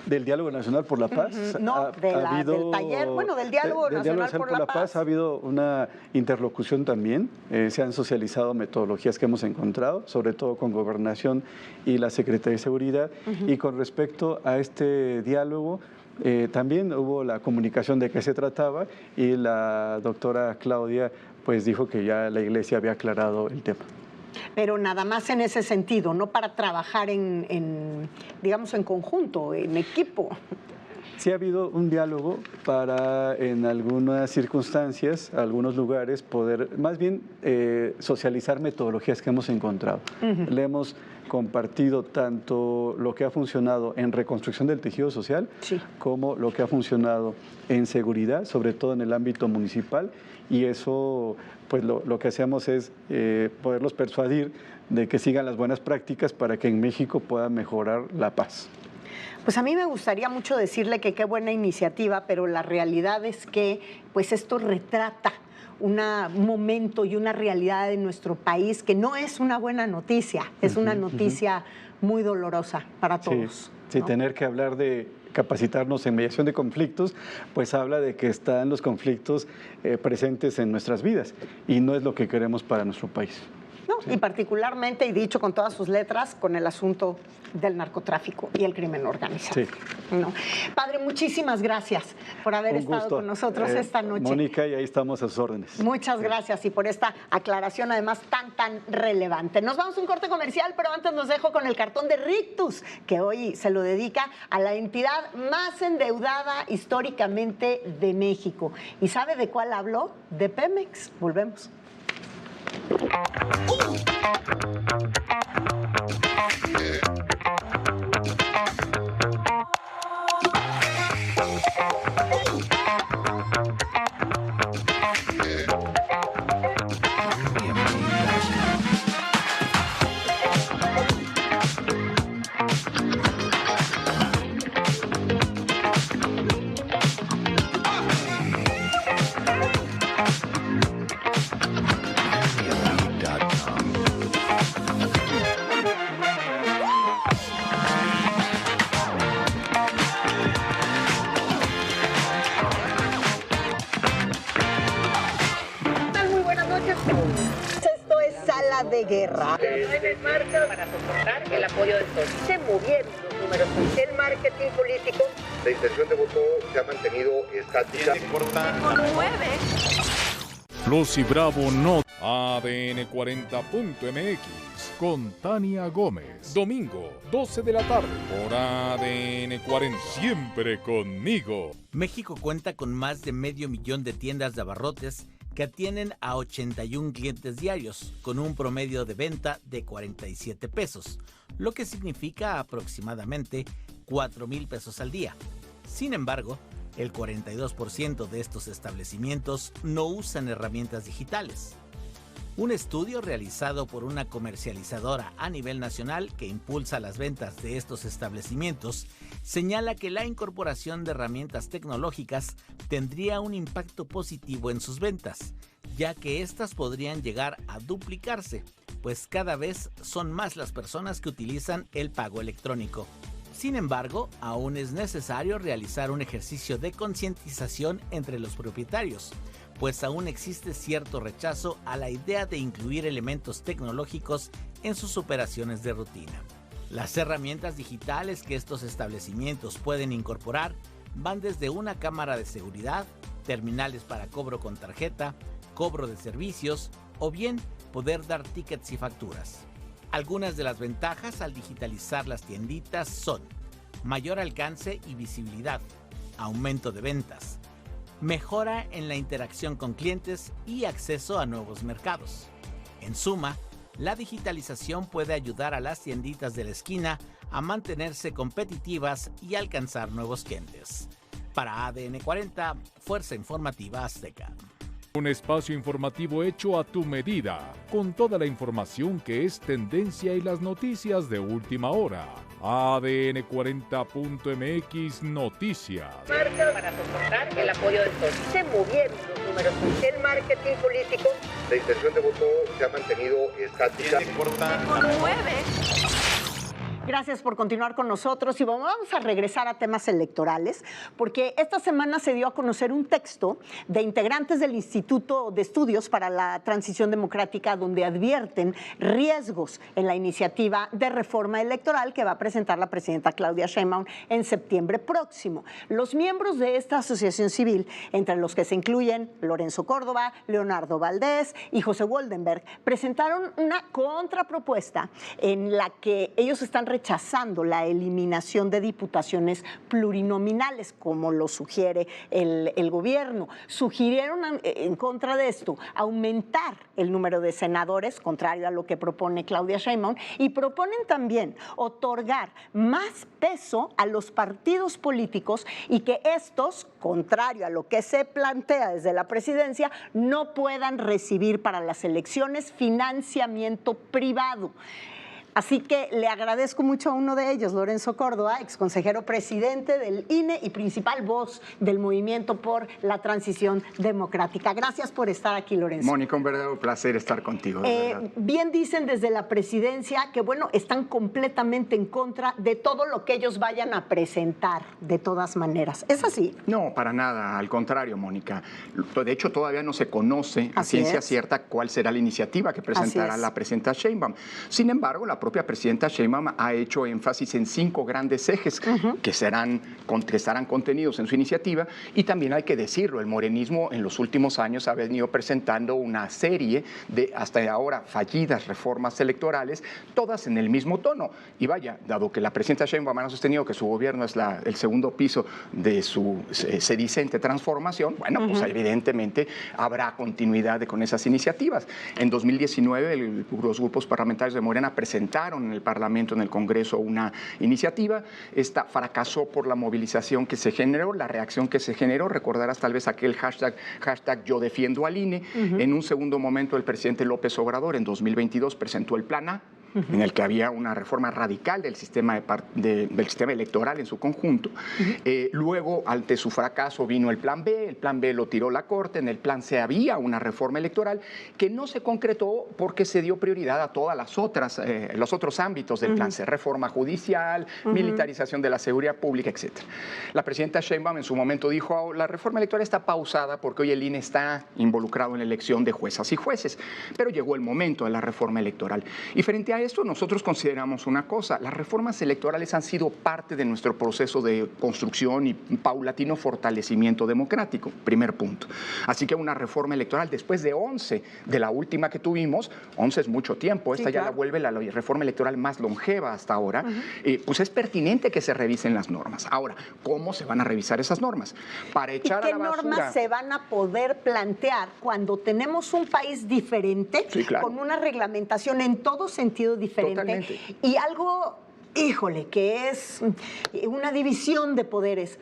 Del Diálogo Nacional por la Paz. No, del taller, bueno, del Diálogo Nacional por la Paz. Ha habido una interlocución también, se han socializado metodologías que hemos encontrado, sobre todo con Gobernación y la Secretaría de Seguridad, y con respecto a este diálogo, también hubo la comunicación de qué se trataba y la doctora Claudia pues dijo que ya la Iglesia había aclarado el tema. Pero nada más en ese sentido, no para trabajar digamos, en conjunto, en equipo. Sí ha habido un diálogo para, en algunas circunstancias, algunos lugares, poder, más bien, socializar metodologías que hemos encontrado. Le hemos compartido tanto lo que ha funcionado en reconstrucción del tejido social, como lo que ha funcionado en seguridad, sobre todo en el ámbito municipal, y eso, pues lo que hacemos es poderlos persuadir de que sigan las buenas prácticas para que en México pueda mejorar la paz. Pues a mí me gustaría mucho decirle que qué buena iniciativa, pero la realidad es que pues esto retrata un momento y una realidad de nuestro país que no es una buena noticia, es una noticia muy dolorosa para todos. Sí, ¿no? Tener que hablar de capacitarnos en mediación de conflictos, pues habla de que están los conflictos presentes en nuestras vidas y no es lo que queremos para nuestro país. No, y particularmente, y dicho con todas sus letras, con el asunto del narcotráfico y el crimen organizado. Sí. ¿No? Padre, muchísimas gracias por haber estado con nosotros esta noche. Mónica, y ahí estamos a sus órdenes. Muchas gracias y por esta aclaración además tan relevante. Nos vamos a un corte comercial, pero antes los dejo con el cartón de Rictus, que hoy se lo dedica a la entidad más endeudada históricamente de México. ¿Y sabe de cuál hablo? De Pemex. Volvemos. De guerra. 9 marcas para soportar el apoyo del sol. Se movieron los números. El marketing político. La intención de voto se ha mantenido estática. Se conmueve. Plus y Bravo no. ADN 40.mx con Tania Gómez. Domingo, 12 de la tarde por ADN 40. Siempre conmigo. México cuenta con más de 500,000 de tiendas de abarrotes que atienden a 81 clientes diarios, con un promedio de venta de 47 pesos, lo que significa aproximadamente 4,000 pesos al día. Sin embargo, el 42% de estos establecimientos no usan herramientas digitales. Un estudio realizado por una comercializadora a nivel nacional que impulsa las ventas de estos establecimientos señala que la incorporación de herramientas tecnológicas tendría un impacto positivo en sus ventas, ya que éstas podrían llegar a duplicarse, pues cada vez son más las personas que utilizan el pago electrónico. Sin embargo, aún es necesario realizar un ejercicio de concientización entre los propietarios, pues aún existe cierto rechazo a la idea de incluir elementos tecnológicos en sus operaciones de rutina. Las herramientas digitales que estos establecimientos pueden incorporar van desde una cámara de seguridad, terminales para cobro con tarjeta, cobro de servicios o bien poder dar tickets y facturas. Algunas de las ventajas al digitalizar las tienditas son mayor alcance y visibilidad, aumento de ventas, mejora en la interacción con clientes y acceso a nuevos mercados. En suma, la digitalización puede ayudar a las tienditas de la esquina a mantenerse competitivas y alcanzar nuevos clientes. Para ADN 40, Fuerza Informativa Azteca. Un espacio informativo hecho a tu medida, con toda la información que es tendencia y las noticias de última hora. ADN 40.mx Noticias. Marca para soportar el apoyo del sol. Se movieron los números. El marketing político. La intención de voto se ha mantenido estática. Gracias por continuar con nosotros y vamos a regresar a temas electorales porque esta semana se dio a conocer un texto de integrantes del Instituto de Estudios para la Transición Democrática donde advierten riesgos en la iniciativa de reforma electoral que va a presentar la presidenta Claudia Sheinbaum en septiembre próximo. Los miembros de esta asociación civil, entre los que se incluyen Lorenzo Córdoba, Leonardo Valdés y José Woldenberg, presentaron una contrapropuesta en la que ellos están rechazando la eliminación de diputaciones plurinominales, como lo sugiere el gobierno. Sugirieron en contra de esto aumentar el número de senadores, contrario a lo que propone Claudia Sheinbaum, y proponen también otorgar más peso a los partidos políticos y que estos, contrario a lo que se plantea desde la presidencia, no puedan recibir para las elecciones financiamiento privado. Así que le agradezco mucho a uno de ellos, Lorenzo Córdoba, exconsejero presidente del INE y principal voz del Movimiento por la Transición Democrática. Gracias por estar aquí, Lorenzo. Mónica, un verdadero placer estar contigo. Bien dicen desde la presidencia que, bueno, están completamente en contra de todo lo que ellos vayan a presentar, de todas maneras. ¿Es así? No, para nada, al contrario, Mónica. De hecho, todavía no se conoce a ciencia cierta cuál será la iniciativa que presentará la presidenta Sheinbaum. Sin embargo, la propia presidenta Sheinbaum ha hecho énfasis en 5 grandes ejes que estarán contenidos en su iniciativa, y también hay que decirlo, el morenismo en los últimos años ha venido presentando una serie de hasta ahora fallidas reformas electorales, todas en el mismo tono. Y vaya, dado que la presidenta Sheinbaum ha sostenido que su gobierno es el segundo piso de su sedicente transformación, bueno, pues evidentemente habrá continuidad con esas iniciativas. En 2019 los grupos parlamentarios de Morena presentaron en el Parlamento, en el Congreso, una iniciativa. Esta fracasó por la movilización que se generó, la reacción que se generó. Recordarás tal vez aquel hashtag Yo defiendo al INE. En un segundo momento, el presidente López Obrador en 2022 presentó el Plan A, en el que había una reforma radical del sistema electoral en su conjunto. Luego, ante su fracaso, vino el Plan B. El Plan B lo tiró la Corte. En el Plan C había una reforma electoral que no se concretó porque se dio prioridad a todas las otras, los otros ámbitos del Plan C: reforma judicial, militarización de la seguridad pública, etc. La presidenta Sheinbaum en su momento dijo: la reforma electoral está pausada porque hoy el INE está involucrado en la elección de juezas y jueces. Pero llegó el momento de la reforma electoral. Y frente a esto nosotros consideramos una cosa: las reformas electorales han sido parte de nuestro proceso de construcción y paulatino fortalecimiento democrático, primer punto. Así que una reforma electoral después de 11, de la última que tuvimos, 11 es mucho tiempo, esta ya la vuelve la reforma electoral más longeva hasta ahora, pues es pertinente que se revisen las normas. Ahora, ¿cómo se van a revisar esas normas? Para echar a la basura. ¿Qué normas se van a poder plantear cuando tenemos un país diferente, con una reglamentación en todo sentido diferente? Totalmente. Y algo, híjole, que es una división de poderes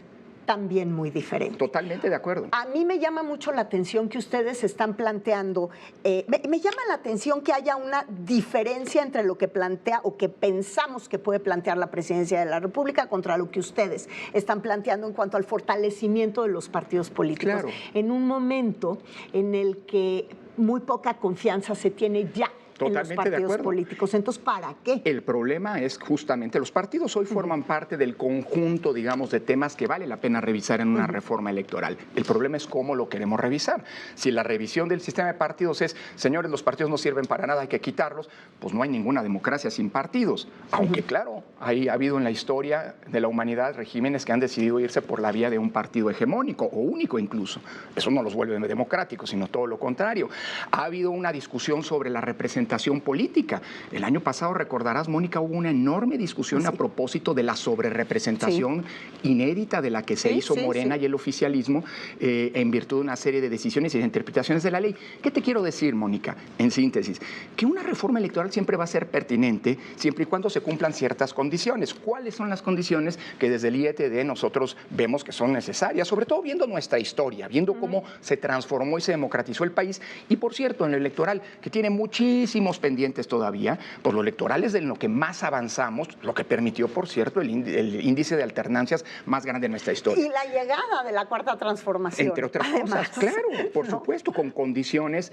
también muy diferente? Totalmente de acuerdo. A mí me llama mucho la atención que ustedes están planteando, me llama la atención que haya una diferencia entre lo que plantea o que pensamos que puede plantear la Presidencia de la República contra lo que ustedes están planteando en cuanto al fortalecimiento de los partidos políticos. En un momento en el que muy poca confianza se tiene ya en los partidos políticos. Entonces, ¿para qué? El problema es justamente los partidos hoy forman parte del conjunto, digamos, de temas que vale la pena revisar en una reforma electoral. El problema es cómo lo queremos revisar. Si la revisión del sistema de partidos es, señores, los partidos no sirven para nada, hay que quitarlos, pues no hay ninguna democracia sin partidos. Aunque, claro, ha habido en la historia de la humanidad regímenes que han decidido irse por la vía de un partido hegemónico o único incluso. Eso no los vuelve democráticos, sino todo lo contrario. Ha habido una discusión sobre la representación política. El año pasado, recordarás, Mónica, hubo una enorme discusión a propósito de la sobrerepresentación inédita de la que se hizo Morena y el oficialismo en virtud de una serie de decisiones y de interpretaciones de la ley. ¿Qué te quiero decir, Mónica? En síntesis, que una reforma electoral siempre va a ser pertinente siempre y cuando se cumplan ciertas condiciones. ¿Cuáles son las condiciones que desde el IETD nosotros vemos que son necesarias? Sobre todo viendo nuestra historia, viendo cómo se transformó y se democratizó el país. Y por cierto, en lo electoral, que tiene muchísimos pendientes todavía, pues lo electoral es de lo que más avanzamos, lo que permitió, por cierto, el índice de alternancias más grande de nuestra historia. Y la llegada de la Cuarta Transformación. Entre otras cosas, claro, por supuesto, con condiciones,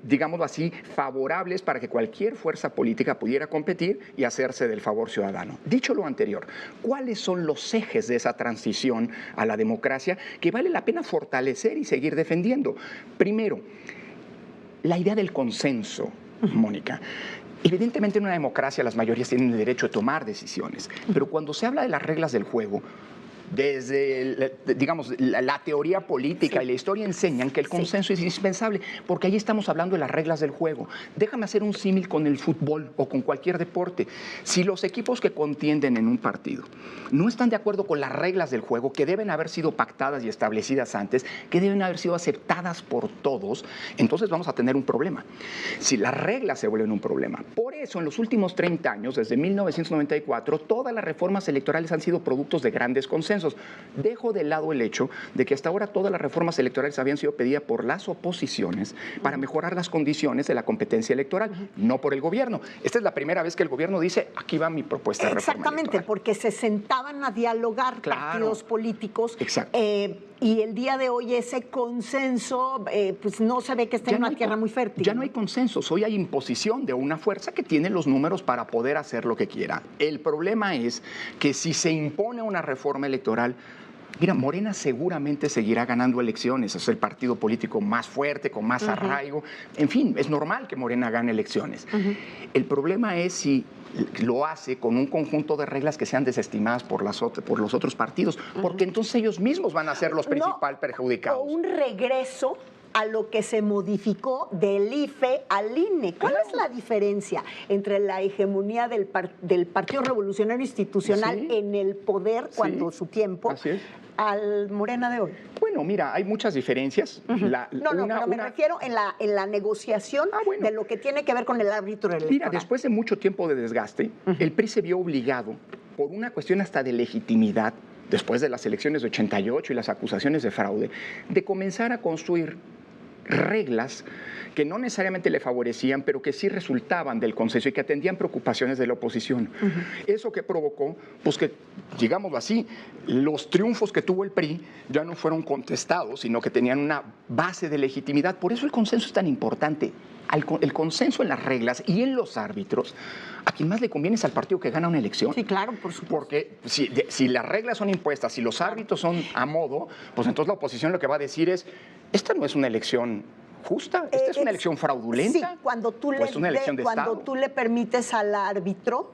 digámoslo así, favorables para que cualquier fuerza política pudiera competir y hacerse del favor ciudadano. Dicho lo anterior, ¿cuáles son los ejes de esa transición a la democracia que vale la pena fortalecer y seguir defendiendo? Primero, la idea del consenso, Mónica. Evidentemente, en una democracia las mayorías tienen el derecho de tomar decisiones, pero cuando se habla de las reglas del juego, desde, digamos, la teoría política y la historia enseñan que el consenso es indispensable, porque ahí estamos hablando de las reglas del juego. Déjame hacer un símil con el fútbol o con cualquier deporte. Si los equipos que contienden en un partido no están de acuerdo con las reglas del juego, que deben haber sido pactadas y establecidas antes, que deben haber sido aceptadas por todos, entonces vamos a tener un problema. Si las reglas se vuelven un problema. Por eso, en los últimos 30 años, desde 1994, todas las reformas electorales han sido productos de grandes consensos. Dejo de lado el hecho de que hasta ahora todas las reformas electorales habían sido pedidas por las oposiciones para mejorar las condiciones de la competencia electoral, no por el gobierno. Esta es la primera vez que el gobierno dice, aquí va mi propuesta de reforma electoral. Exactamente, porque se sentaban a dialogar partidos políticos. Y el día de hoy ese consenso, pues no se ve que esté en una tierra muy fértil. Ya no hay consensos, hoy hay imposición de una fuerza que tiene los números para poder hacer lo que quiera. El problema es que si se impone una reforma electoral, mira, Morena seguramente seguirá ganando elecciones, es el partido político más fuerte, con más arraigo. En fin, es normal que Morena gane elecciones. El problema es si lo hace con un conjunto de reglas que sean desestimadas por los otros partidos, porque entonces ellos mismos van a ser los principales perjudicados. O un regreso a lo que se modificó del IFE al INE. ¿Cuál es la diferencia entre la hegemonía del Partido Revolucionario Institucional en el poder cuando su tiempo al Morena de hoy? Bueno, mira, hay muchas diferencias. Pero me refiero en la negociación de lo que tiene que ver con el árbitro electoral. Mira, después de mucho tiempo de desgaste, el PRI se vio obligado, por una cuestión hasta de legitimidad, después de las elecciones de 88 y las acusaciones de fraude, de comenzar a construir reglas que no necesariamente le favorecían, pero que sí resultaban del consenso y que atendían preocupaciones de la oposición. Eso que provocó, pues que, digámoslo así, los triunfos que tuvo el PRI ya no fueron contestados, sino que tenían una base de legitimidad. Por eso el consenso es tan importante. El consenso en las reglas y en los árbitros, a quien más le conviene es al partido que gana una elección. Sí, claro, por supuesto. Porque si las reglas son impuestas, si los árbitros son a modo, pues entonces la oposición lo que va a decir es, esta no es una elección justa, esta es una elección fraudulenta. Sí, cuando tú, tú le permites al árbitro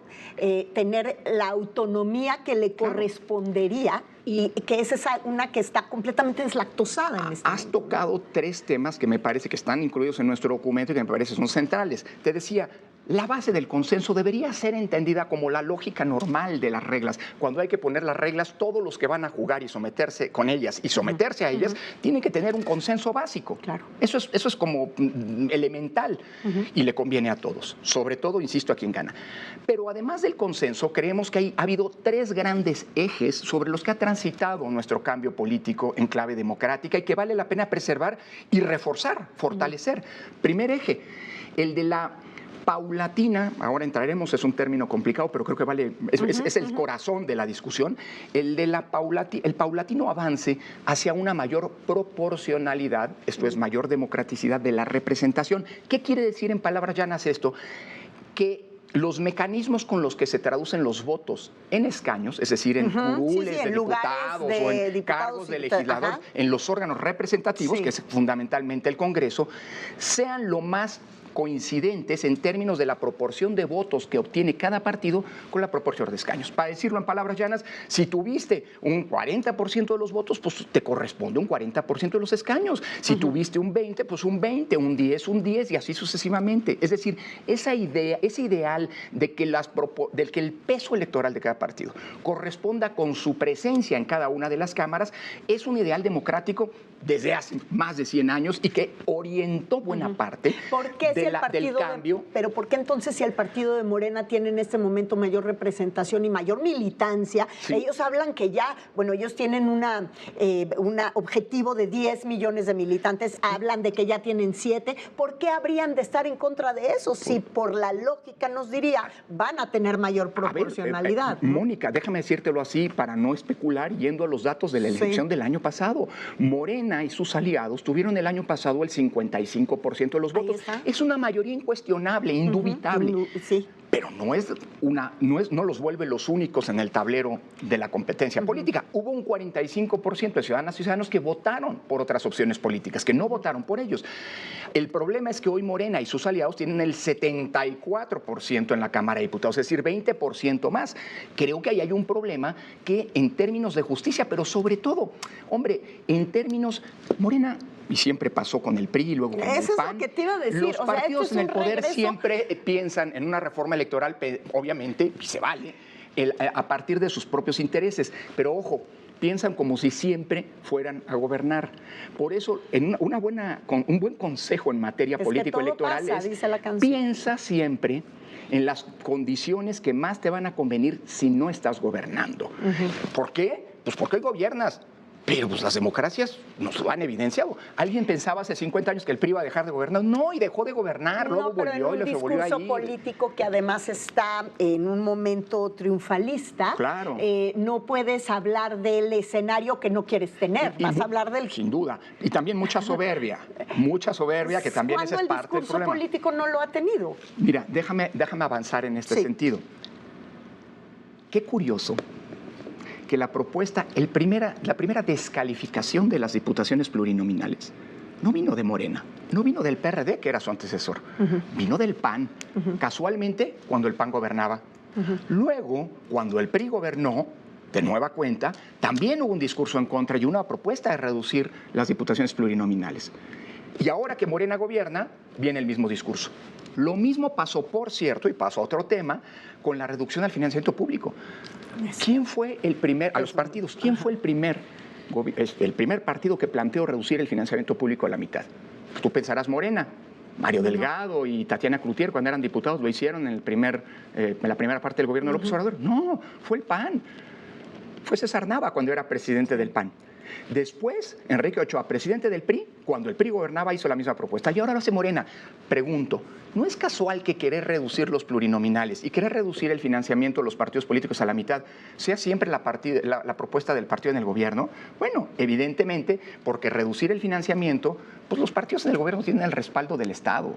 tener la autonomía que le correspondería, y que es una que está completamente deslactosada en este Has tocado tres temas que me parece que están incluidos en nuestro documento y que me parece son centrales. Te decía, la base del consenso debería ser entendida como la lógica normal de las reglas. Cuando hay que poner las reglas, todos los que van a jugar y someterse con ellas y someterse a ellas tienen que tener un consenso básico. Claro. Eso es como elemental y le conviene a todos, sobre todo, insisto, a quien gana. Pero además del consenso, creemos que ha habido tres grandes ejes sobre los que ha transitado nuestro cambio político en clave democrática y que vale la pena preservar y reforzar, fortalecer. Primer eje, el de la paulatina, ahora entraremos, es un término complicado, pero creo que vale, es el corazón de la discusión, el paulatino avance hacia una mayor proporcionalidad, esto es mayor democraticidad de la representación. ¿Qué quiere decir en palabras llanas esto? Que los mecanismos con los que se traducen los votos en escaños, es decir, en curules de diputados o en cargos de legisladores, en los órganos representativos, que es fundamentalmente el Congreso, sean lo más coincidentes en términos de la proporción de votos que obtiene cada partido con la proporción de escaños. Para decirlo en palabras llanas, si tuviste un 40% de los votos, pues te corresponde un 40% de los escaños. Si tuviste un 20, pues un 20, un 10, un 10 y así sucesivamente. Es decir, esa idea, ese ideal de que, del que el peso electoral de cada partido corresponda con su presencia en cada una de las cámaras es un ideal democrático desde hace más de 100 años y que orientó buena parte del cambio. Pero ¿por qué entonces si el partido de Morena tiene en este momento mayor representación y mayor militancia? Ellos hablan que ya, bueno, ellos tienen un objetivo de 10 millones de militantes, hablan de que ya tienen 7. ¿Por qué habrían de estar en contra de eso? Si por la lógica nos diría, van a tener mayor proporcionalidad. Mónica, déjame decírtelo así para no especular yendo a los datos de la elección del año pasado. Morena y sus aliados tuvieron el año pasado el 55% de los votos. Es una mayoría incuestionable, indubitable. Pero no los vuelve los únicos en el tablero de la competencia política. Hubo un 45% de ciudadanas y ciudadanos que votaron por otras opciones políticas, que no votaron por ellos. El problema es que hoy Morena y sus aliados tienen el 74% en la Cámara de Diputados, es decir, 20% más. Creo que ahí hay un problema que en términos de justicia, pero sobre todo, hombre, en términos, Morena, y siempre pasó con el PRI y luego con el PAN. Eso es lo que te iba a decir. Los partidos en el poder siempre piensan en una reforma electoral, obviamente, y se vale, a partir de sus propios intereses. Pero ojo, piensan como si siempre fueran a gobernar. Por eso, un buen consejo en materia político-electoral es piensa siempre en las condiciones que más te van a convenir si no estás gobernando. ¿Por qué? Pues porque hoy gobiernas. Pero pues las democracias nos lo han evidenciado. ¿Alguien pensaba hace 50 años que el PRI iba a dejar de gobernar? No, y dejó de gobernar, luego volvió y le volvió a ir. Un discurso político que además está en un momento triunfalista. Claro. No puedes hablar del escenario que no quieres tener, vas a hablar del... Sin duda. Y también mucha soberbia que también esa es parte del problema. ¿Cuándo el discurso político no lo ha tenido? Mira, déjame avanzar en este sentido. Qué curioso que la primera descalificación de las diputaciones plurinominales no vino de Morena, no vino del PRD, que era su antecesor, vino del PAN, casualmente cuando el PAN gobernaba. Luego, cuando el PRI gobernó, de nueva cuenta, también hubo un discurso en contra y una propuesta de reducir las diputaciones plurinominales. Y ahora que Morena gobierna, viene el mismo discurso. Lo mismo pasó, por cierto, y pasó a otro tema, con la reducción al financiamiento público. ¿Quién fue el primer, a los partidos, quién fue el primer partido que planteó reducir el financiamiento público a la mitad? Tú pensarás Morena. Mario Delgado y Tatiana Cloutier, cuando eran diputados, lo hicieron en la primera parte del gobierno de López Obrador. No, fue el PAN. Fue César Nava cuando era presidente del PAN. Después, Enrique Ochoa, presidente del PRI, cuando el PRI gobernaba, hizo la misma propuesta. Y ahora lo hace Morena. Pregunto, ¿no es casual que querer reducir los plurinominales y querer reducir el financiamiento de los partidos políticos a la mitad sea siempre la propuesta del partido en el gobierno? Bueno, evidentemente, porque reducir el financiamiento, pues los partidos en el gobierno tienen el respaldo del Estado.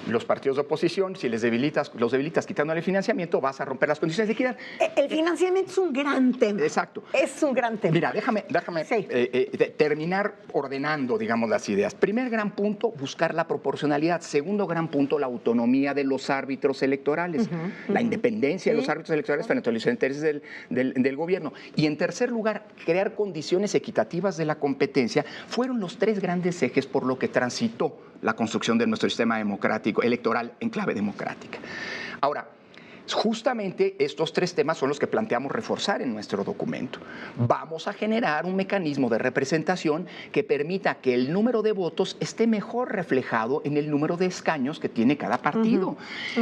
Los partidos de oposición, si los debilitas quitándole el financiamiento, vas a romper las condiciones de equidad. El financiamiento es un gran tema. Exacto. Es un gran tema. Mira, déjame terminar ordenando, digamos, las ideas. Primer gran punto, buscar la proporcionalidad. Segundo gran punto, la autonomía de los árbitros electorales. La independencia de los árbitros electorales frente a los intereses del gobierno. Y en tercer lugar, crear condiciones equitativas de la competencia. Fueron los tres grandes ejes por lo que transitó la construcción de nuestro sistema democrático, electoral en clave democrática. Ahora, justamente estos tres temas son los que planteamos reforzar en nuestro documento. Vamos a generar un mecanismo de representación que permita que el número de votos esté mejor reflejado en el número de escaños que tiene cada partido.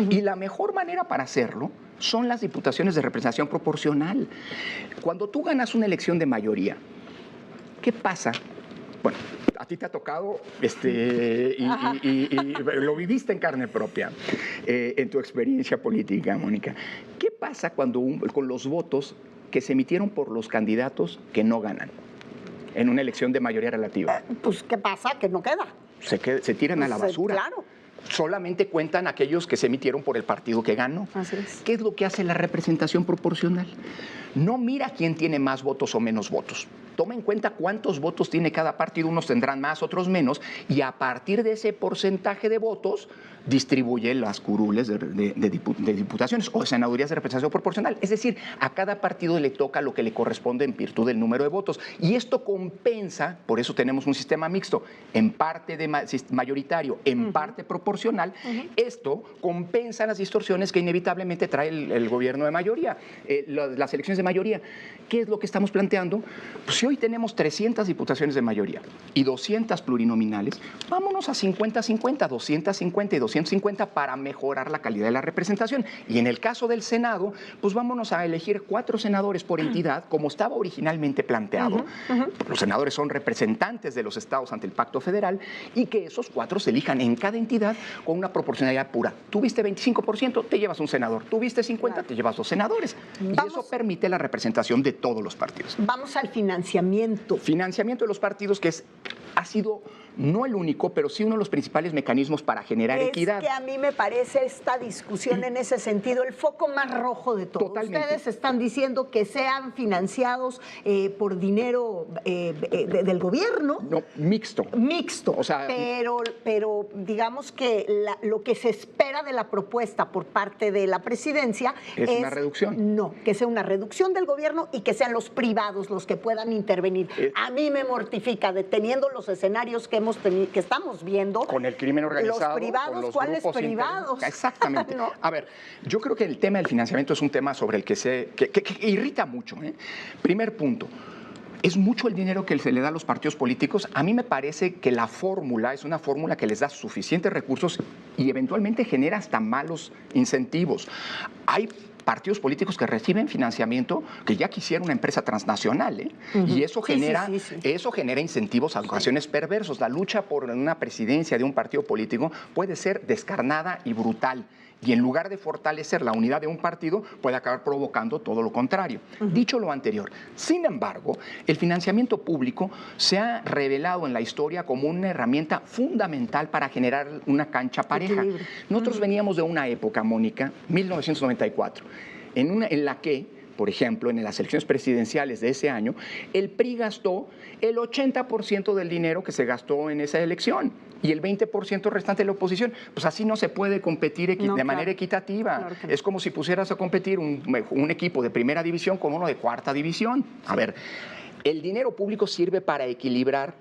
Y la mejor manera para hacerlo son las diputaciones de representación proporcional. Cuando tú ganas una elección de mayoría, ¿qué pasa? bueno, a ti te ha tocado y lo viviste en carne propia en tu experiencia política, Mónica. ¿Qué pasa cuando con los votos que se emitieron por los candidatos que no ganan en una elección de mayoría relativa? Pues, ¿qué pasa? Que no queda. Se tiran a la basura. Claro. Solamente cuentan aquellos que se emitieron por el partido que ganó. Así es. ¿Qué es lo que hace la representación proporcional? No mira quién tiene más votos o menos votos. Toma en cuenta cuántos votos tiene cada partido, unos tendrán más, otros menos, y a partir de ese porcentaje de votos distribuye las curules de diputaciones o de senadurías de representación proporcional. Es decir, a cada partido le toca lo que le corresponde en virtud del número de votos. Y esto compensa, por eso tenemos un sistema mixto, en parte mayoritario, en parte proporcional. Esto compensa las distorsiones que inevitablemente trae el gobierno de mayoría, las elecciones de mayoría. ¿Qué es lo que estamos planteando? Pues si hoy tenemos 300 diputaciones de mayoría y 200 plurinominales, vámonos a 50-50, 250 y 250 para mejorar la calidad de la representación. Y en el caso del Senado, pues vámonos a elegir 4 senadores por entidad, como estaba originalmente planteado. Los senadores son representantes de los estados ante el Pacto Federal y que esos 4 se elijan en cada entidad con una proporcionalidad pura. Tuviste 25%, te llevas un senador. Tuviste 50%, te llevas 2 senadores. Y eso permite la representación de todos los partidos. Vamos al financiamiento. Financiamiento de los partidos, que ha sido no el único, pero sí uno de los principales mecanismos para generar equidad. Es que a mí me parece esta discusión en ese sentido el foco más rojo de todo. Totalmente. Ustedes están diciendo que sean financiados por dinero del gobierno. No, mixto. Mixto. O sea, pero digamos que lo que se espera de la propuesta por parte de la presidencia es una reducción. No, que sea una reducción del gobierno y que sean los privados los que puedan intervenir. A mí me mortifica, deteniendo los escenarios que estamos viendo. Con el crimen organizado. Los privados, con los ¿cuáles grupos privados? Exactamente. ¿No? A ver, yo creo que el tema del financiamiento es un tema sobre el que irrita mucho. Primer punto. ¿Es mucho el dinero que se le da a los partidos políticos? A mí me parece que la fórmula es una fórmula que les da suficientes recursos y eventualmente genera hasta malos incentivos. Hay partidos políticos que reciben financiamiento que ya quisiera una empresa transnacional, y eso genera, eso genera incentivos a ocasiones perversos. La lucha por una presidencia de un partido político puede ser descarnada y brutal. Y en lugar de fortalecer la unidad de un partido, puede acabar provocando todo lo contrario. Dicho lo anterior, sin embargo, el financiamiento público se ha revelado en la historia como una herramienta fundamental para generar una cancha pareja. Nosotros veníamos de una época, Mónica, 1994, en la que, por ejemplo, en las elecciones presidenciales de ese año, el PRI gastó el 80% del dinero que se gastó en esa elección y el 20% restante de la oposición. Pues así no se puede competir de manera equitativa. Claro que no. Es como si pusieras a competir un equipo de primera división con uno de cuarta división. A ver, el dinero público sirve para equilibrar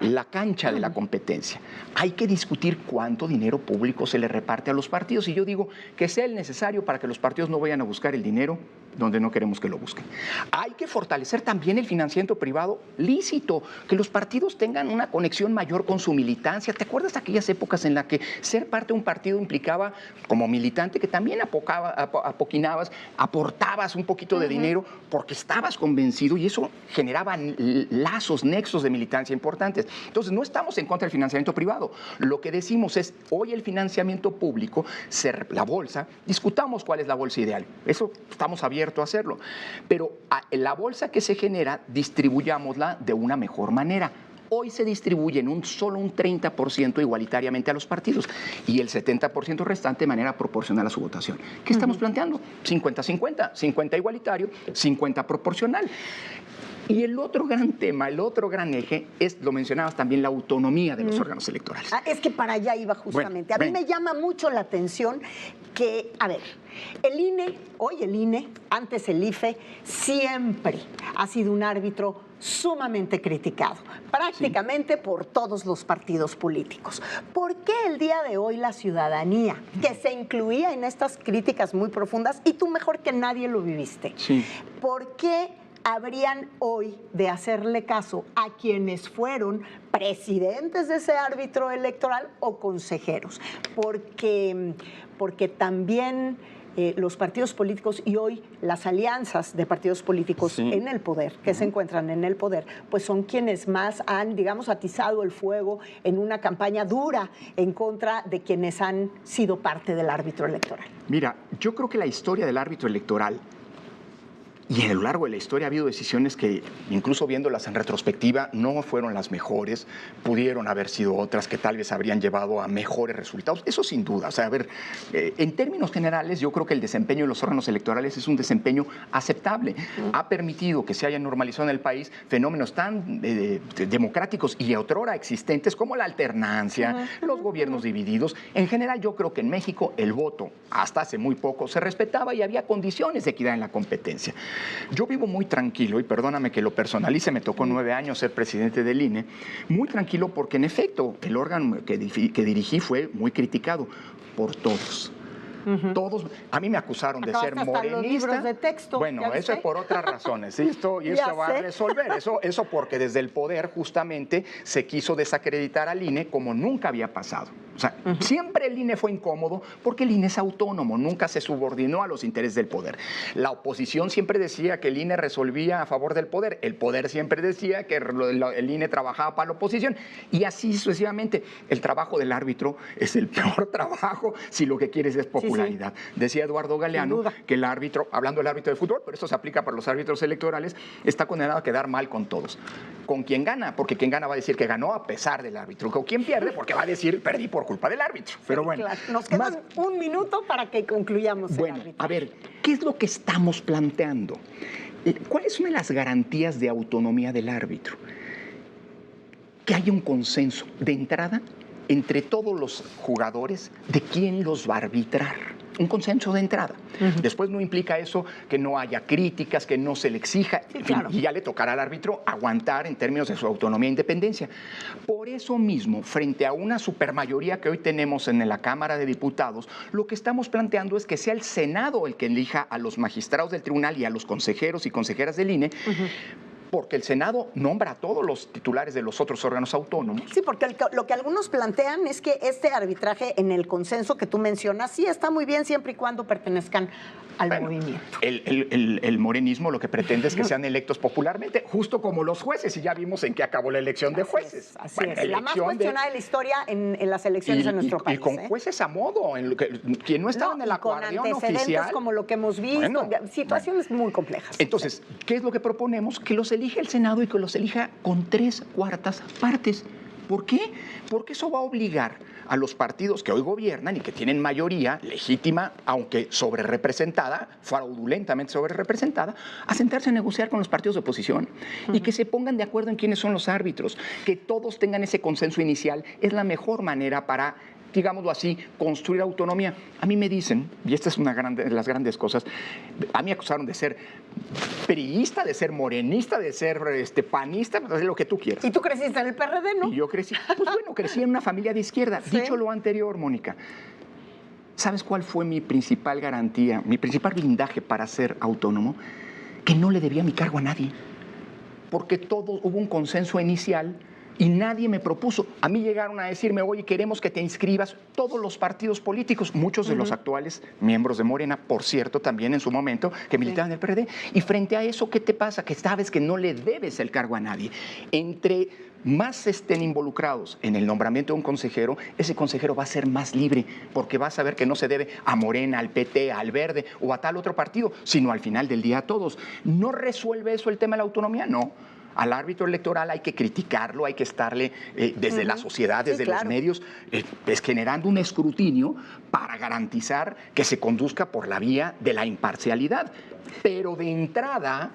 la cancha de la competencia. Hay que discutir cuánto dinero público se le reparte a los partidos y yo digo que sea el necesario para que los partidos no vayan a buscar el dinero donde no queremos que lo busquen. Hay que fortalecer también el financiamiento privado lícito, que los partidos tengan una conexión mayor con su militancia. ¿Te acuerdas de aquellas épocas en las que ser parte de un partido implicaba, como militante, que también apoquinabas, aportabas un poquito de dinero porque estabas convencido y eso generaba lazos, nexos de militancia importantes? Entonces, no estamos en contra del financiamiento privado. Lo que decimos es, hoy el financiamiento público, la bolsa, discutamos cuál es la bolsa ideal. Eso estamos abiertos a hacerlo. Pero la bolsa que se genera, distribuyámosla de una mejor manera. Hoy se distribuye en solo un 30% igualitariamente a los partidos y el 70% restante de manera proporcional a su votación. ¿Qué estamos planteando? 50-50, 50 igualitario, 50 proporcional. Y el otro gran tema, el otro gran eje, lo mencionabas también, la autonomía de los órganos electorales. Es que para allá iba justamente. A mí me llama mucho la atención que, a ver, el INE, hoy el INE, antes el IFE, siempre ha sido un árbitro sumamente criticado, prácticamente por todos los partidos políticos. ¿Por qué el día de hoy la ciudadanía, que se incluía en estas críticas muy profundas, y tú mejor que nadie lo viviste, por qué habrían hoy de hacerle caso a quienes fueron presidentes de ese árbitro electoral o consejeros? Porque también los partidos políticos y hoy las alianzas de partidos políticos en el poder, que se encuentran en el poder, pues son quienes más han, digamos, atizado el fuego en una campaña dura en contra de quienes han sido parte del árbitro electoral. Mira, yo creo que la historia del árbitro electoral y a lo largo de la historia ha habido decisiones que, incluso viéndolas en retrospectiva, no fueron las mejores, pudieron haber sido otras que tal vez habrían llevado a mejores resultados. Eso sin duda. O sea, a ver, en términos generales, yo creo que el desempeño de los órganos electorales es un desempeño aceptable. Ha permitido que se hayan normalizado en el país fenómenos tan democráticos y otrora existentes como la alternancia, los gobiernos divididos. En general, yo creo que en México el voto, hasta hace muy poco, se respetaba y había condiciones de equidad en la competencia. Yo vivo muy tranquilo, y perdóname que lo personalice, me tocó 9 años ser presidente del INE, muy tranquilo porque en efecto el órgano que dirigí fue muy criticado por todos. Todos, a mí me acusaron de ser morenista. Los libros de texto, bueno, eso es por otras razones. Y esto va a resolver. Eso porque desde el poder justamente se quiso desacreditar al INE como nunca había pasado. O sea, siempre el INE fue incómodo porque el INE es autónomo, nunca se subordinó a los intereses del poder. La oposición siempre decía que el INE resolvía a favor del poder. El poder siempre decía que el INE trabajaba para la oposición. Y así sucesivamente. El trabajo del árbitro es el peor trabajo si lo que quieres es popularidad. Decía Eduardo Galeano que el árbitro, hablando del árbitro de fútbol, pero esto se aplica para los árbitros electorales, está condenado a quedar mal con todos. Con quien gana, porque quien gana va a decir que ganó a pesar del árbitro. Con quien pierde, porque va a decir perdí por culpa del árbitro. Pero bueno. Claro. Nos queda un minuto para que concluyamos. Bueno, a ver, ¿qué es lo que estamos planteando? ¿Cuáles son las garantías de autonomía del árbitro? Que haya un consenso de entrada entre todos los jugadores de quién los va a arbitrar. Un consenso de entrada. Después no implica eso que no haya críticas, que no se le exija, en fin, y ya le tocará al árbitro aguantar en términos de su autonomía e independencia. Por eso mismo, frente a una supermayoría que hoy tenemos en la Cámara de Diputados, lo que estamos planteando es que sea el Senado el que elija a los magistrados del tribunal y a los consejeros y consejeras del INE, porque el Senado nombra a todos los titulares de los otros órganos autónomos. Sí, porque lo que algunos plantean es que este arbitraje en el consenso que tú mencionas sí está muy bien siempre y cuando pertenezcan al movimiento. El morenismo lo que pretende es que sean electos popularmente, justo como los jueces, y ya vimos en qué acabó la elección de jueces. Así es. La más cuestionada de la historia en las elecciones en nuestro país. Y con jueces a modo, quien no estaba en el acordeón oficial. Como lo que hemos visto, situaciones muy complejas. Entonces, ¿qué es lo que proponemos? Que los elija el Senado y que los elija con 3/4 partes. ¿Por qué? Porque eso va a obligar a los partidos que hoy gobiernan y que tienen mayoría legítima, aunque sobrerepresentada, fraudulentamente sobrerepresentada, a sentarse a negociar con los partidos de oposición y que se pongan de acuerdo en quiénes son los árbitros, que todos tengan ese consenso inicial. Es la mejor manera para, digámoslo así, construir autonomía. A mí me dicen, y esta es una de las grandes cosas, a mí me acusaron de ser priista, de ser morenista, de ser panista, de lo que tú quieras. ¿Y tú creciste en el PRD, no? Y yo crecí, crecí en una familia de izquierda. ¿Sí? Dicho lo anterior, Mónica, ¿sabes cuál fue mi principal garantía, mi principal blindaje para ser autónomo? Que no le debía mi cargo a nadie. Porque hubo un consenso inicial y nadie me propuso. A mí llegaron a decirme, oye, queremos que te inscribas todos los partidos políticos, muchos de los actuales miembros de Morena, por cierto, también en su momento, que militaban en el PRD. Y frente a eso, ¿qué te pasa? Que sabes que no le debes el cargo a nadie. Entre más estén involucrados en el nombramiento de un consejero, ese consejero va a ser más libre, porque va a saber que no se debe a Morena, al PT, al Verde o a tal otro partido, sino al final del día a todos. ¿No resuelve eso el tema de la autonomía? No. Al árbitro electoral hay que criticarlo, hay que estarle desde la sociedad, desde los medios, generando un escrutinio para garantizar que se conduzca por la vía de la imparcialidad. Pero de entrada,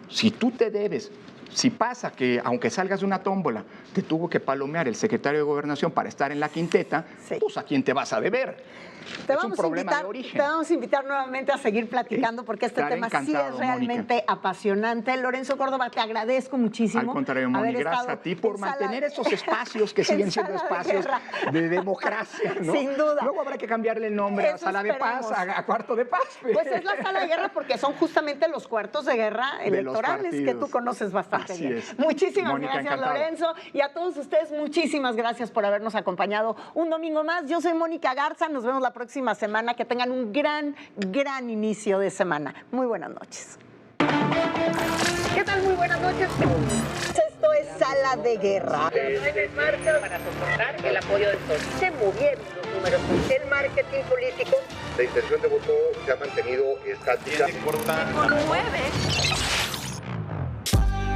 si tú te debes, si pasa que aunque salgas de una tómbola, te tuvo que palomear el secretario de Gobernación para estar en la quinteta, pues ¿a quién te vas a deber? Es un problema de origen. Te vamos a invitar nuevamente a seguir platicando porque este tema sí es realmente apasionante. Lorenzo Córdoba, te agradezco muchísimo. Al contrario, Moni, gracias a ti por mantener estos espacios que siguen siendo espacios de democracia, ¿no? Sin duda. Luego habrá que cambiarle el nombre a Sala de Paz, a Cuarto de Paz. Pues es la Sala de Guerra porque son justamente los cuartos de guerra electorales que tú conoces bastante. bastante Así bien. es. Muchísimas Mónica, gracias, encantado. Lorenzo. Y a todos ustedes, muchísimas gracias por habernos acompañado un domingo más. Yo soy Mónica Garza. Nos vemos la próxima semana. Que tengan un gran inicio de semana. Muy buenas noches. ¿Qué tal? Muy buenas noches. Esto es Sala de Guerra. En marcha para soportar el apoyo del sol. Se movieron los números. El marketing político. La intención de voto se ha mantenido estática. Se conmueve.